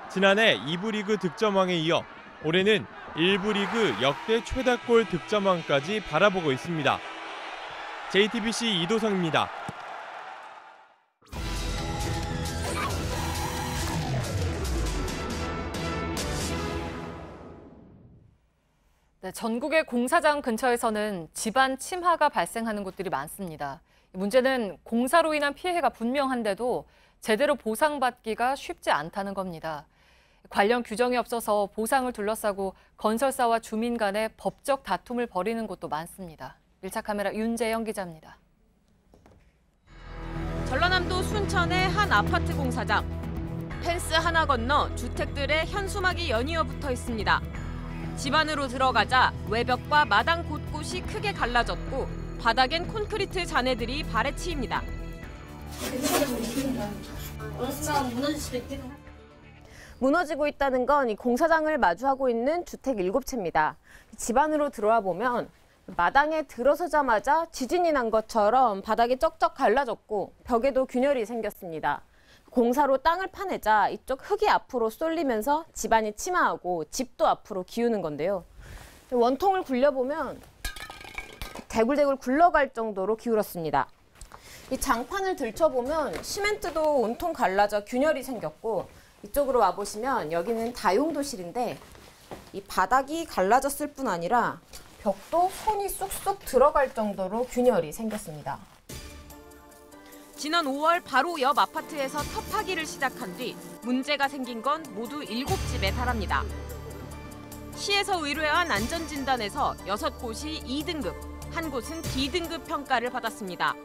지난해 2부 리그 득점왕에 이어 올해는 1부 리그 역대 최다골 득점왕까지 바라보고 있습니다. JTBC 이도성입니다. 네, 전국의 공사장 근처에서는 집안 침하가 발생하는 곳들이 많습니다. 문제는 공사로 인한 피해가 분명한데도 제대로 보상받기가 쉽지 않다는 겁니다. 관련 규정이 없어서 보상을 둘러싸고 건설사와 주민 간의 법적 다툼을 벌이는 곳도 많습니다. 1차 카메라 윤재영 기자입니다. 전라남도 순천의 한 아파트 공사장. 펜스 하나 건너 주택들의 현수막이 연이어 붙어 있습니다. 집 안으로 들어가자 외벽과 마당 곳곳이 크게 갈라졌고 바닥엔 콘크리트 잔해들이 발에 치입니다. 무너지고 있다는 건 이 공사장을 마주하고 있는 주택 7채입니다. 집 안으로 들어와 보면 마당에 들어서자마자 지진이 난 것처럼 바닥이 쩍쩍 갈라졌고 벽에도 균열이 생겼습니다. 공사로 땅을 파내자 이쪽 흙이 앞으로 쏠리면서 집안이 침하하고 집도 앞으로 기우는 건데요. 원통을 굴려보면 대굴대굴 굴러갈 정도로 기울었습니다. 이 장판을 들춰보면 시멘트도 온통 갈라져 균열이 생겼고 이쪽으로 와보시면 여기는 다용도실인데 이 바닥이 갈라졌을 뿐 아니라 벽도 손이 쑥쑥 들어갈 정도로 균열이 생겼습니다. 지난 5월 바로 옆 아파트에서 터파기를 시작한 뒤 문제가 생긴 건 모두 7집에 달합니다. 시에서 의뢰한 안전진단에서 6곳이 2등급, 한 곳은 D등급 평가를 받았습니다.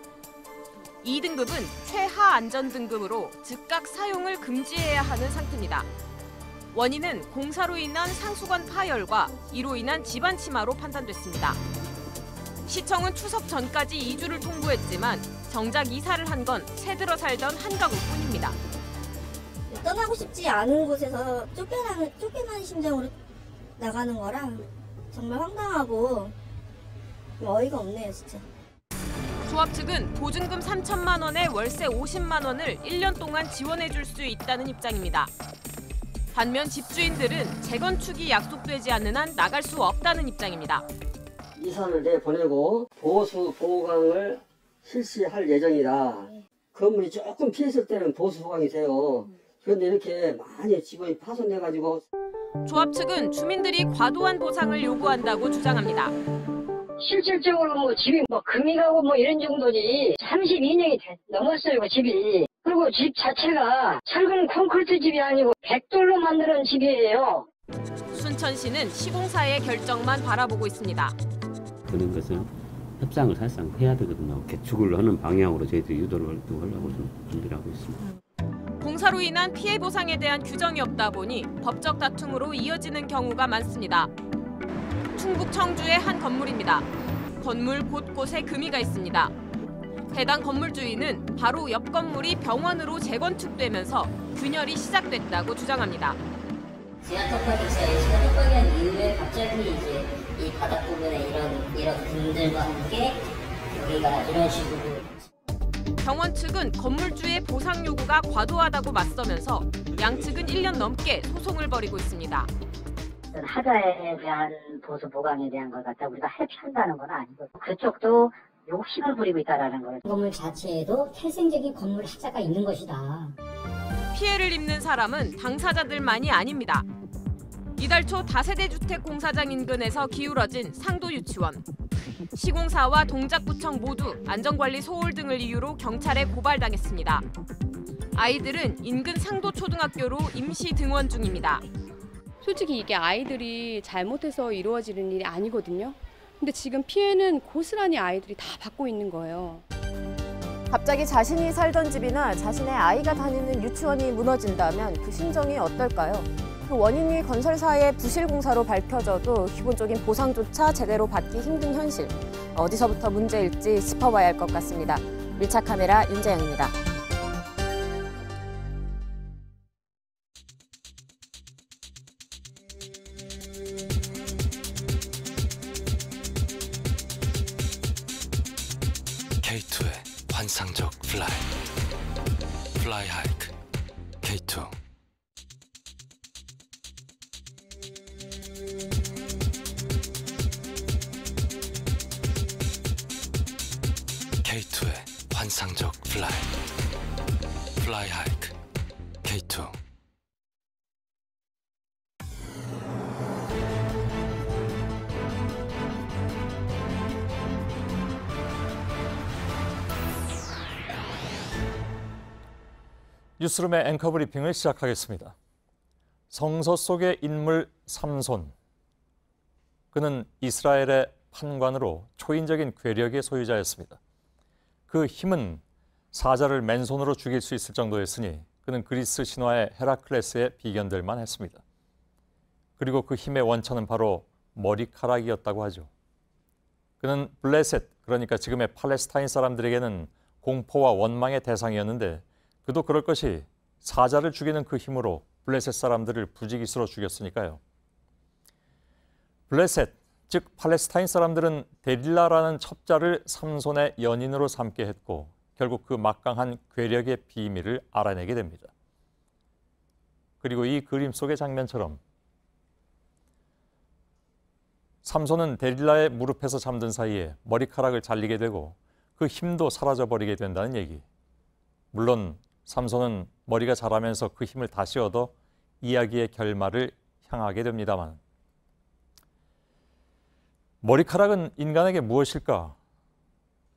2등급은 최하 안전등급으로 즉각 사용을 금지해야 하는 상태입니다. 원인은 공사로 인한 상수관 파열과 이로 인한 집안 침하로 판단됐습니다. 시청은 추석 전까지 이주를 통보했지만 정작 이사를 한 건 새들어 살던 한 가구뿐입니다. 떠나고 싶지 않은 곳에서 쫓겨나는 심정으로 나가는 거라 정말 황당하고 어이가 없네요, 진짜. 조합 측은 보증금 3천만 원에 월세 50만 원을 1년 동안 지원해 줄 수 있다는 입장입니다. 반면 집주인들은 재건축이 약속되지 않는 한 나갈 수 없다는 입장입니다. 이사를 내보내고 보수 보강을 실시할 예정이다. 건물이 조금 피했을 때는 보수 보강이 돼요. 그런데 이렇게 많이 집이 파손돼가지고 조합 측은 주민들이 과도한 보상을 요구한다고 주장합니다. 실질적으로 뭐 집이 뭐 금이 가고 뭐 이런 정도지 32년이 넘었어요, 그 집이. 그리고 집 자체가 철근 콘크리트 집이 아니고 백돌로 만드는 집이에요. 순천시는 시공사의 결정만 바라보고 있습니다. 그런 것은 협상을 사실상 해야 되거든요. 개축을 하는 방향으로 저희들이 유도를 하려고 좀 준비를 하고 있습니다. 공사로 인한 피해 보상에 대한 규정이 없다 보니 법적 다툼으로 이어지는 경우가 많습니다. 충북 청주의 한 건물입니다. 건물 곳곳에 금이가 있습니다. 해당 건물 주인은 바로 옆 건물이 병원으로 재건축되면서 균열이 시작됐다고 주장합니다. 지하 턱박이차에 시간 협박한 이후에 갑자기 이제 이 바닥 부분에 이런 금들과 함께 여기가 이런 식으로. 병원 측은 건물주의 보상 요구가 과도하다고 맞서면서 양측은 1년 넘게 소송을 벌이고 있습니다. 하자에 대한 보수 보강에 대한 걸 갖다 우리가 회피한다는 건 아니고 그쪽도 욕심을 부리고 있다는 거예요. 건물 자체에도 태생적인 건물 하자가 있는 것이다. 피해를 입는 사람은 당사자들만이 아닙니다. 이달 초 다세대 주택 공사장 인근에서 기울어진 상도 유치원. 시공사와 동작구청 모두 안전관리 소홀 등을 이유로 경찰에 고발당했습니다. 아이들은 인근 상도 초등학교로 임시 등원 중입니다. 솔직히 이게 아이들이 잘못해서 이루어지는 일이 아니거든요. 근데 지금 피해는 고스란히 아이들이 다 받고 있는 거예요. 갑자기 자신이 살던 집이나 자신의 아이가 다니는 유치원이 무너진다면 그 심정이 어떨까요? 그 원인이 건설사의 부실 공사로 밝혀져도 기본적인 보상조차 제대로 받기 힘든 현실. 어디서부터 문제일지 짚어봐야 할 것 같습니다. 밀착 카메라 윤재영입니다. K2의 환상적 플라이. 플라이 하이크 K2. K2의 환상적 플라이. 플라이 하이크 K2. 뉴스룸의 앵커 브리핑을 시작하겠습니다. 성서 속의 인물 삼손. 그는 이스라엘의 판관으로 초인적인 괴력의 소유자였습니다. 그 힘은 사자를 맨손으로 죽일 수 있을 정도였으니 그는 그리스 신화의 헤라클레스에 비견될 만했습니다. 그리고 그 힘의 원천은 바로 머리카락이었다고 하죠. 그는 블레셋, 그러니까 지금의 팔레스타인 사람들에게는 공포와 원망의 대상이었는데 그도 그럴 것이 사자를 죽이는 그 힘으로 블레셋 사람들을 부지기수로 죽였으니까요. 블레셋, 즉 팔레스타인 사람들은 데릴라라는 첩자를 삼손의 연인으로 삼게 했고 결국 그 막강한 괴력의 비밀을 알아내게 됩니다. 그리고 이 그림 속의 장면처럼 삼손은 데릴라의 무릎에서 잠든 사이에 머리카락을 잘리게 되고 그 힘도 사라져버리게 된다는 얘기. 물론 삼손은 머리가 자라면서 그 힘을 다시 얻어 이야기의 결말을 향하게 됩니다만 머리카락은 인간에게 무엇일까?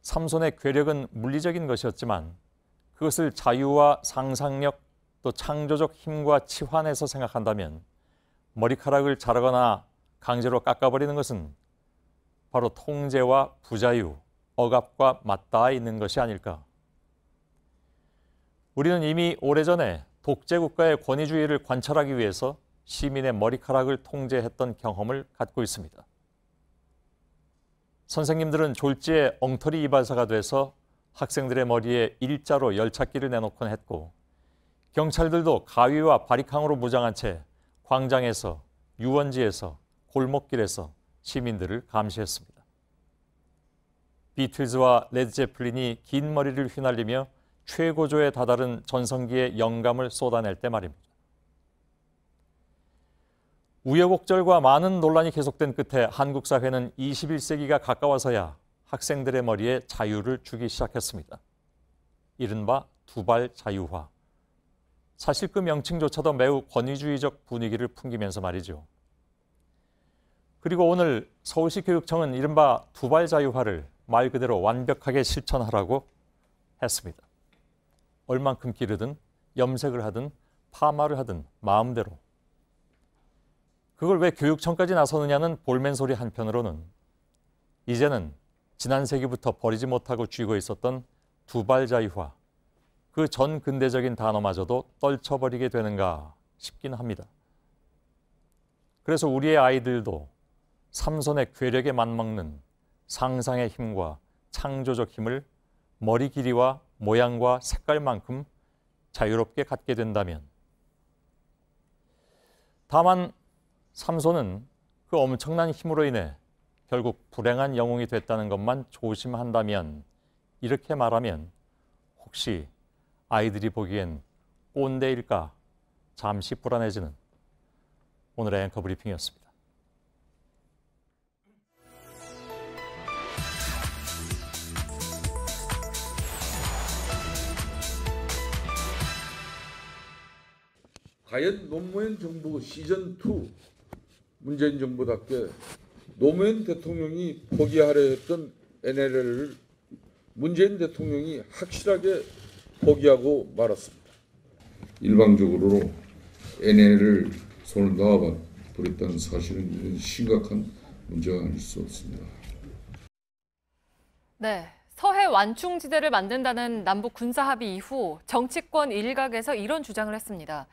삼손의 괴력은 물리적인 것이었지만 그것을 자유와 상상력 또 창조적 힘과 치환해서 생각한다면 머리카락을 자르거나 강제로 깎아버리는 것은 바로 통제와 부자유, 억압과 맞닿아 있는 것이 아닐까? 우리는 이미 오래전에 독재국가의 권위주의를 관철하기 위해서 시민의 머리카락을 통제했던 경험을 갖고 있습니다. 선생님들은 졸지에 엉터리 이발사가 돼서 학생들의 머리에 일자로 열찾기를 내놓곤 했고 경찰들도 가위와 바리캉으로 무장한 채 광장에서, 유원지에서, 골목길에서 시민들을 감시했습니다. 비틀즈와 레드제플린이 긴 머리를 휘날리며 최고조에 다다른 전성기의 영감을 쏟아낼 때 말입니다. 우여곡절과 많은 논란이 계속된 끝에 한국 사회는 21세기가 가까워서야 학생들의 머리에 자유를 주기 시작했습니다. 이른바 두발 자유화. 사실 그 명칭조차도 매우 권위주의적 분위기를 풍기면서 말이죠. 그리고 오늘 서울시 교육청은 이른바 두발 자유화를 말 그대로 완벽하게 실천하라고 했습니다. 얼만큼 기르든 염색을 하든 파마를 하든 마음대로. 그걸 왜 교육청까지 나서느냐는 볼멘소리 한편으로는 이제는 지난 세기부터 버리지 못하고 쥐고 있었던 두발 자유화, 그 전 근대적인 단어마저도 떨쳐버리게 되는가 싶긴 합니다. 그래서 우리의 아이들도 삼손의 괴력에 맞먹는 상상의 힘과 창조적 힘을 머리 길이와 모양과 색깔만큼 자유롭게 갖게 된다면, 다만 삼손은 그 엄청난 힘으로 인해 결국 불행한 영웅이 됐다는 것만 조심한다면, 이렇게 말하면 혹시 아이들이 보기엔 꼰대일까 잠시 불안해지는 오늘의 앵커 브리핑이었습니다. 과연 노무현 정부 시즌2 문재인 정부답게 노무현 대통령이 포기하려 했던 NLL을 문재인 대통령이 확실하게 포기하고 말았습니다. 일방적으로 NLL을 손을 놓아버렸다는 사실은 심각한 문제가 아닐 수 없습니다. 네, 서해 완충지대를 만든다는 남북 군사합의 이후 정치권 일각에서 이런 주장을 했습니다.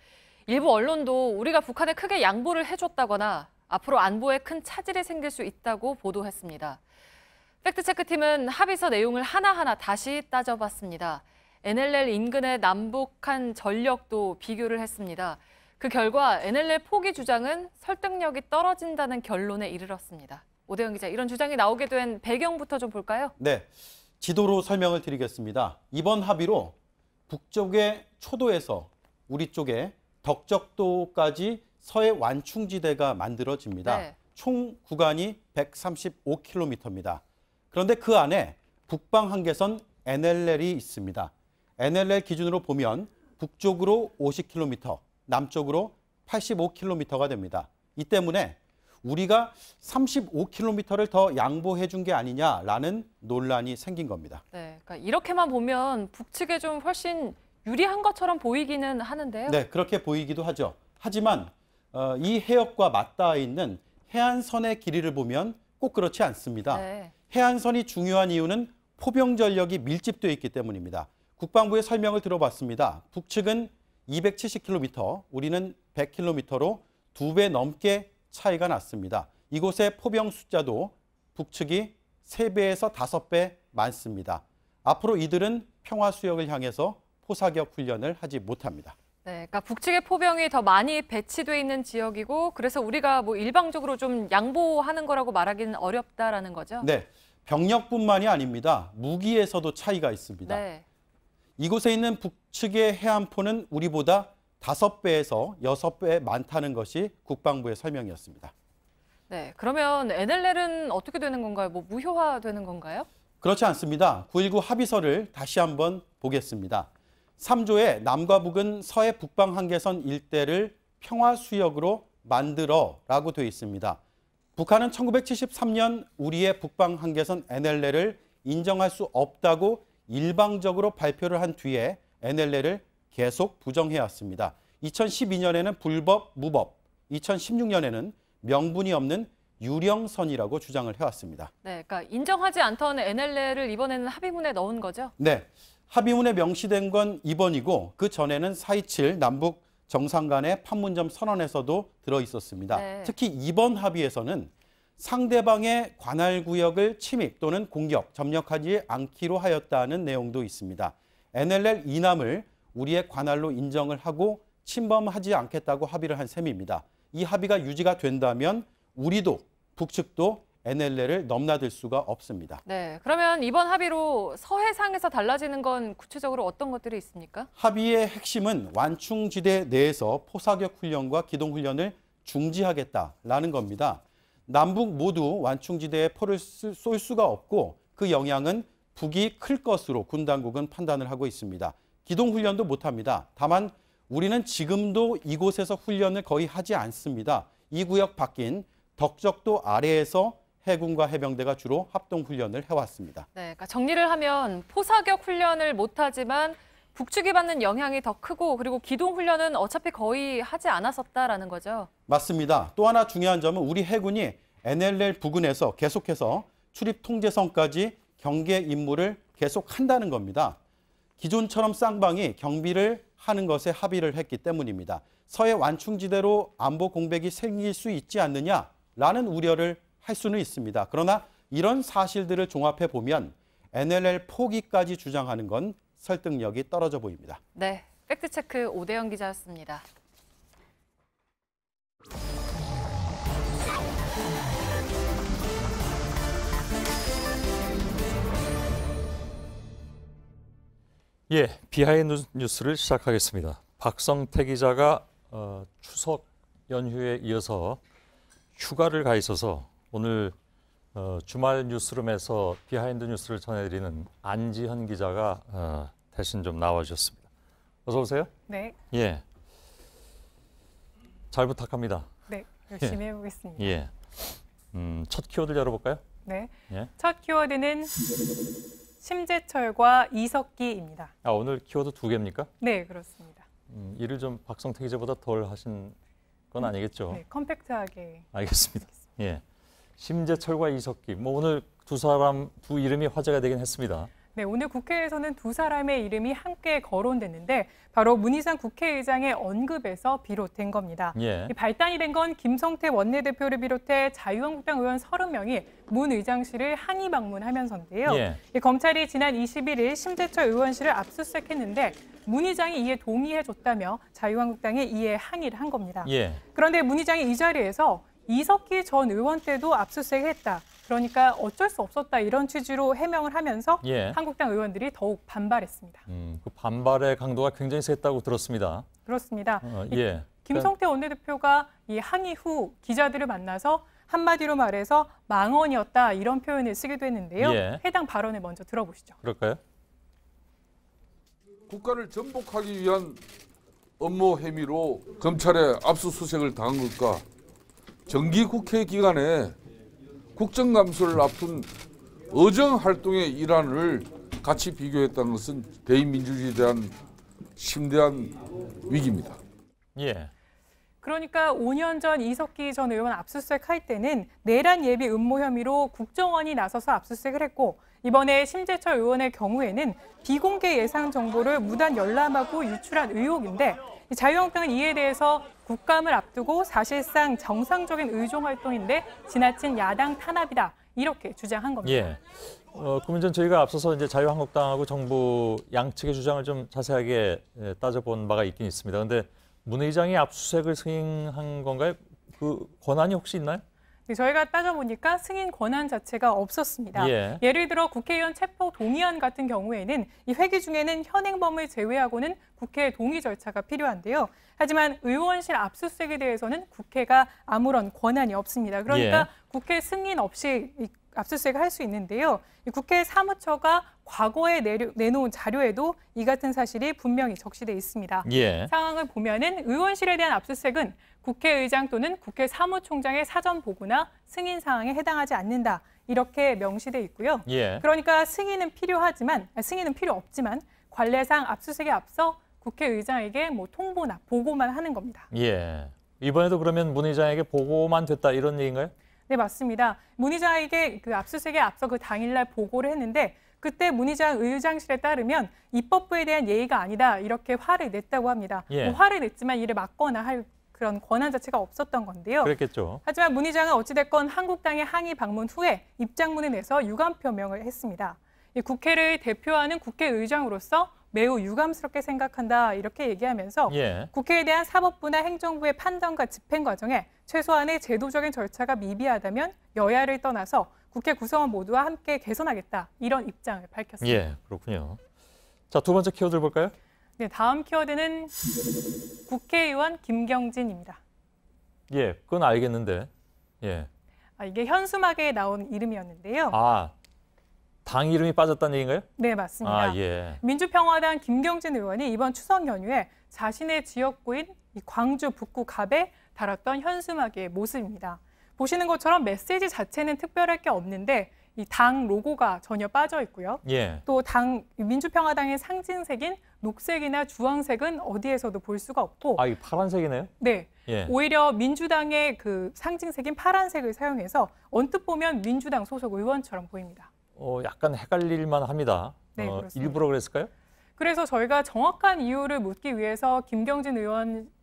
일부 언론도 우리가 북한에 크게 양보를 해줬다거나 앞으로 안보에 큰 차질이 생길 수 있다고 보도했습니다. 팩트체크팀은 합의서 내용을 하나하나 다시 따져봤습니다. NLL 인근의 남북한 전력도 비교를 했습니다. 그 결과 NLL 포기 주장은 설득력이 떨어진다는 결론에 이르렀습니다. 오대영 기자, 이런 주장이 나오게 된 배경부터 좀 볼까요? 네, 지도로 설명을 드리겠습니다. 이번 합의로 북쪽의 초도에서 우리 쪽에 덕적도까지 서해 완충지대가 만들어집니다. 네. 총 구간이 135km입니다. 그런데 그 안에 북방 한계선 NLL이 있습니다. NLL 기준으로 보면 북쪽으로 50km, 남쪽으로 85km가 됩니다. 이 때문에 우리가 35km를 더 양보해 준 게 아니냐라는 논란이 생긴 겁니다. 네, 그러니까 이렇게만 보면 북측에 좀 훨씬 유리한 것처럼 보이기는 하는데요. 네, 그렇게 보이기도 하죠. 하지만 이 해역과 맞닿아 있는 해안선의 길이를 보면 꼭 그렇지 않습니다. 네. 해안선이 중요한 이유는 포병 전력이 밀집되어 있기 때문입니다. 국방부의 설명을 들어봤습니다. 북측은 270km, 우리는 100km로 2배 넘게 차이가 났습니다. 이곳의 포병 숫자도 북측이 3배에서 5배 많습니다. 앞으로 이들은 평화수역을 향해서 포사격 훈련을 하지 못합니다. 네, 그러니까 북측의 포병이 더 많이 배치돼 있는 지역이고 그래서 우리가 뭐 일방적으로 좀 양보하는 거라고 말하기는 어렵다라는 거죠? 네, 병력뿐만이 아닙니다. 무기에서도 차이가 있습니다. 네. 이곳에 있는 북측의 해안포는 우리보다 5배에서 6배 많다는 것이 국방부의 설명이었습니다. 네, 그러면 NLL은 어떻게 되는 건가요? 뭐 무효화되는 건가요? 그렇지 않습니다. 9.19 합의서를 다시 한번 보겠습니다. 3조에 남과 북은 서해 북방 한계선 일대를 평화수역으로 만들어라고 되어 있습니다. 북한은 1973년 우리의 북방 한계선 NLL을 인정할 수 없다고 일방적으로 발표를 한 뒤에 NLL을 계속 부정해왔습니다. 2012년에는 불법, 무법, 2016년에는 명분이 없는 유령선이라고 주장을 해왔습니다. 네, 그러니까 인정하지 않던 NLL을 이번에는 합의문에 넣은 거죠? 네, 합의문에 명시된 건 이번이고 그 전에는 4.27 남북 정상 간의 판문점 선언에서도 들어있었습니다. 네. 특히 이번 합의에서는 상대방의 관할 구역을 침입 또는 공격, 점령하지 않기로 하였다는 내용도 있습니다. NLL 이남을 우리의 관할로 인정을 하고 침범하지 않겠다고 합의를 한 셈입니다. 이 합의가 유지가 된다면 우리도 북측도 NLL을 넘나들 수가 없습니다. 네, 그러면 이번 합의로 서해상에서 달라지는 건 구체적으로 어떤 것들이 있습니까? 합의의 핵심은 완충지대 내에서 포사격 훈련과 기동 훈련을 중지하겠다라는 겁니다. 남북 모두 완충지대에 포를 쏠 수가 없고 그 영향은 북이 클 것으로 군 당국은 판단을 하고 있습니다. 기동 훈련도 못합니다. 다만 우리는 지금도 이곳에서 훈련을 거의 하지 않습니다. 이 구역 밖인 덕적도 아래에서 해군과 해병대가 주로 합동훈련을 해왔습니다. 네, 그러니까 정리를 하면 포사격 훈련을 못하지만 북측이 받는 영향이 더 크고 그리고 기동훈련은 어차피 거의 하지 않았었다라는 거죠. 맞습니다. 또 하나 중요한 점은 우리 해군이 NLL 부근에서 계속해서 출입 통제선까지 경계 임무를 계속한다는 겁니다. 기존처럼 쌍방이 경비를 하는 것에 합의를 했기 때문입니다. 서해 완충지대로 안보 공백이 생길 수 있지 않느냐라는 우려를 할 수는 있습니다. 그러나 이런 사실들을 종합해 보면 NLL 포기까지 주장하는 건 설득력이 떨어져 보입니다. 네, 팩트체크 오대영 기자였습니다. 예, 비하인드 뉴스를 시작하겠습니다. 박성태 기자가 추석 연휴에 이어서 휴가를 가 있어서 오늘 주말 뉴스룸에서 비하인드 뉴스를 전해드리는 안지현 기자가 대신 좀 나와주셨습니다. 어서 오세요. 네. 예. 잘 부탁합니다. 네, 열심히 해보겠습니다. 예. 첫 키워드 열어볼까요? 네. 예. 첫 키워드는 심재철과 이석기입니다. 아, 오늘 키워드 2개입니까? 네, 그렇습니다. 일을 좀 박성태 기자보다 덜 하신 건 아니겠죠? 네, 컴팩트하게. 알겠습니다. 예. 심재철과 이석기. 뭐 오늘 두 이름이 화제가 되긴 했습니다. 네, 오늘 국회에서는 두 사람의 이름이 함께 거론됐는데 바로 문희상 국회의장의 언급에서 비롯된 겁니다. 예. 발단이 된 건 김성태 원내대표를 비롯해 자유한국당 의원 30명이 문 의장실을 항의 방문하면서인데요. 예. 검찰이 지난 21일 심재철 의원실을 압수수색했는데 문 의장이 이에 동의해줬다며 자유한국당이 이에 항의를 한 겁니다. 예. 그런데 문 의장이 이 자리에서 이석기 전 의원 때도 압수수색했다. 그러니까 어쩔 수 없었다 이런 취지로 해명을 하면서 예. 한국당 의원들이 더욱 반발했습니다. 그 반발의 강도가 굉장히 셌다고 들었습니다. 그렇습니다. 예. 김성태 원내대표가 이 항의 후 기자들을 만나서 한마디로 말해서 망언이었다 이런 표현을 쓰기도 했는데요. 예. 해당 발언을 먼저 들어보시죠. 그럴까요? 국가를 전복하기 위한 업무 혐의로 검찰에 압수수색을 당한 것과 정기국회 기간에 국정감사를 앞둔 의정활동의 일환을 같이 비교했다는 것은 대의민주주의에 대한 심대한 위기입니다. 예. 그러니까 5년 전 이석기 전 의원 압수수색할 때는 내란 예비 음모 혐의로 국정원이 나서서 압수수색을 했고 이번에 심재철 의원의 경우에는 비공개 예상 정보를 무단 열람하고 유출한 의혹인데 자유한국당은 이에 대해서 국감을 앞두고 사실상 정상적인 의정 활동인데 지나친 야당 탄압이다 이렇게 주장한 겁니다. 예. 그 문제는 저희가 앞서서 이제 자유한국당하고 정부 양측의 주장을 좀 자세하게 따져본 바가 있긴 있습니다. 그런데 문 의장이 압수수색을 승인한 건가요? 그 권한이 혹시 있나요? 네, 저희가 따져보니까 승인 권한 자체가 없었습니다. 예. 예를 들어 국회의원 체포 동의안 같은 경우에는 이 회기 중에는 현행범을 제외하고는 국회 동의 절차가 필요한데요. 하지만 의원실 압수수색에 대해서는 국회가 아무런 권한이 없습니다. 그러니까 예. 국회 승인 없이 압수수색을 할 수 있는데요. 국회 사무처가 과거에 내놓은 자료에도 이 같은 사실이 분명히 적시돼 있습니다. 예. 상황을 보면은 의원실에 대한 압수수색은 국회의장 또는 국회 사무총장의 사전 보고나 승인 사항에 해당하지 않는다. 이렇게 명시돼 있고요. 예. 그러니까 승인은 필요 없지만 관례상 압수수색에 앞서 국회의장에게 뭐 통보나 보고만 하는 겁니다. 예. 이번에도 그러면 문 의장에게 보고만 됐다 이런 얘기인가요? 네, 맞습니다. 문 의장에게 그 압수수색에 앞서 그 당일날 보고를 했는데 그때 문 의장 의장실에 따르면 입법부에 대한 예의가 아니다 이렇게 화를 냈다고 합니다. 예. 뭐 화를 냈지만 이를 막거나 할 그런 권한 자체가 없었던 건데요. 그랬겠죠. 하지만 문 의장은 어찌됐건 한국당의 항의 방문 후에 입장문을 내서 유감 표명을 했습니다. 이 국회를 대표하는 국회의장으로서 매우 유감스럽게 생각한다 이렇게 얘기하면서 국회에 대한 사법부나 행정부의 판단과 집행 과정에 최소한의 제도적인 절차가 미비하다면 여야를 떠나서 국회 구성원 모두와 함께 개선하겠다 이런 입장을 밝혔습니다. 예, 그렇군요. 자, 두 번째 키워드 볼까요? 네, 다음 키워드는 국회의원 김경진입니다. 예, 그건 알겠는데. 예. 이게 현수막에 나온 이름이었는데요. 당 이름이 빠졌다는 얘기인가요? 네, 맞습니다. 예. 민주평화당 김경진 의원이 이번 추석 연휴에 자신의 지역구인 광주 북구 갑에 달았던 현수막의 모습입니다. 보시는 것처럼 메시지 자체는 특별할 게 없는데 이 당 로고가 전혀 빠져 있고요. 또 민주평화당의 상징색인 녹색이나 주황색은 어디에서도 볼 수가 없고. 이 파란색이네요? 네. 오히려 민주당의 그 상징색인 파란색을 사용해서 언뜻 보면 민주당 소속 의원처럼 보입니다. 약간 헷갈릴만 합니다. 네, 그렇습니다. 일부러 그랬을까요? 그래서 저희가 정확한 이유를 묻기 위해서 김경진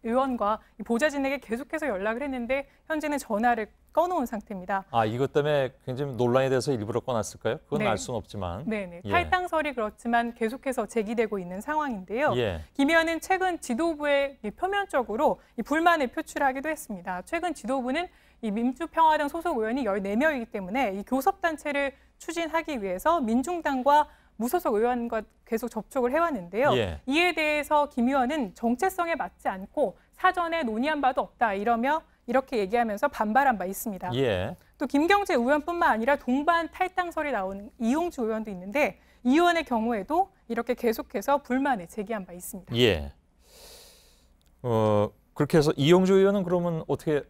의원과 보좌진에게 계속해서 연락을 했는데 현재는 전화를 꺼놓은 상태입니다. 이것 때문에 굉장히 논란이 돼서 일부러 꺼놨을까요? 그건 알 수는 없지만. 네네. 탈당설이 그렇지만 계속해서 제기되고 있는 상황인데요. 김 의원은 최근 지도부에 표면적으로 불만을 표출하기도 했습니다. 최근 지도부는 이 민주평화당 소속 의원이 14명이기 때문에 이 교섭단체를 추진하기 위해서 민중당과 무소속 의원과 계속 접촉을 해왔는데요. 이에 대해서 김 의원은 정체성에 맞지 않고 사전에 논의한 바도 없다 이렇게 얘기하면서 반발한 바 있습니다. 또 김경진 의원뿐만 아니라 동반 탈당설이 나온 이용주 의원도 있는데 이 의원의 경우에도 이렇게 계속해서 불만을 제기한 바 있습니다. 그렇게 해서 이용주 의원은 그러면 어떻게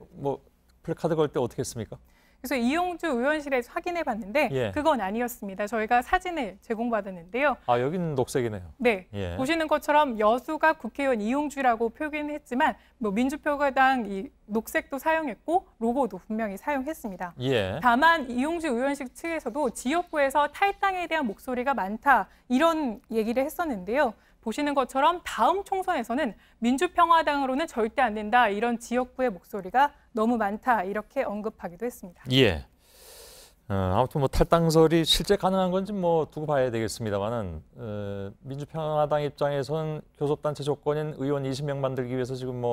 플래카드 걸 때 어떻게 했습니까? 그래서 이용주 의원실에서 확인해 봤는데 그건 아니었습니다. 저희가 사진을 제공받았는데요. 여기는 녹색이네요. 네. 보시는 것처럼 여수가 국회의원 이용주라고 표기했지만 민주평화당 이 녹색도 사용했고 로고도 분명히 사용했습니다. 다만 이용주 의원실 측에서도 지역구에서 탈당에 대한 목소리가 많다 이런 얘기를 했었는데요. 보시는 것처럼 다음 총선에서는 민주평화당으로는 절대 안 된다 이런 지역구의 목소리가 너무 많다 이렇게 언급하기도 했습니다. 아무튼 탈당설이 실제 가능한 건지 두고 봐야 되겠습니다만은 민주평화당 입장에서는 교섭단체 조건인 의원 20명 만들기 위해서 지금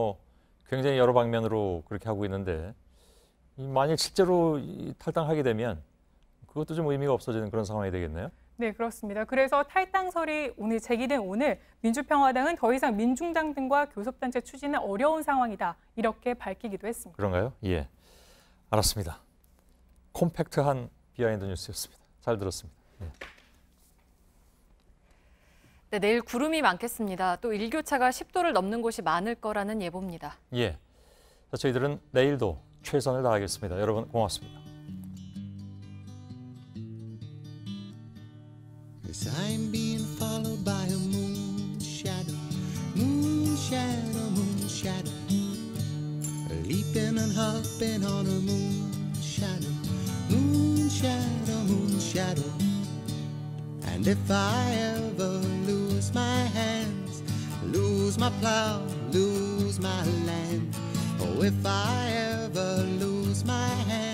굉장히 여러 방면으로 그렇게 하고 있는데 만일 실제로 탈당하게 되면 그것도 좀 의미가 없어지는 그런 상황이 되겠네요. 네, 그렇습니다. 그래서 탈당설이 오늘 제기된 오늘 민주평화당은 더 이상 민중당 등과 교섭단체 추진은 어려운 상황이다. 이렇게 밝히기도 했습니다. 그런가요? 알았습니다. 콤팩트한 비하인드 뉴스였습니다. 잘 들었습니다. 네, 내일 구름이 많겠습니다. 또 일교차가 10도를 넘는 곳이 많을 거라는 예보입니다. 저희들은 내일도 최선을 다하겠습니다. 여러분 고맙습니다. As I'm being followed by a moon shadow, moon shadow, moon shadow, leaping and hopping on a moon shadow, moon shadow, moon shadow. And if I ever lose my hands, lose my plow, lose my land, oh, if I ever lose my hands,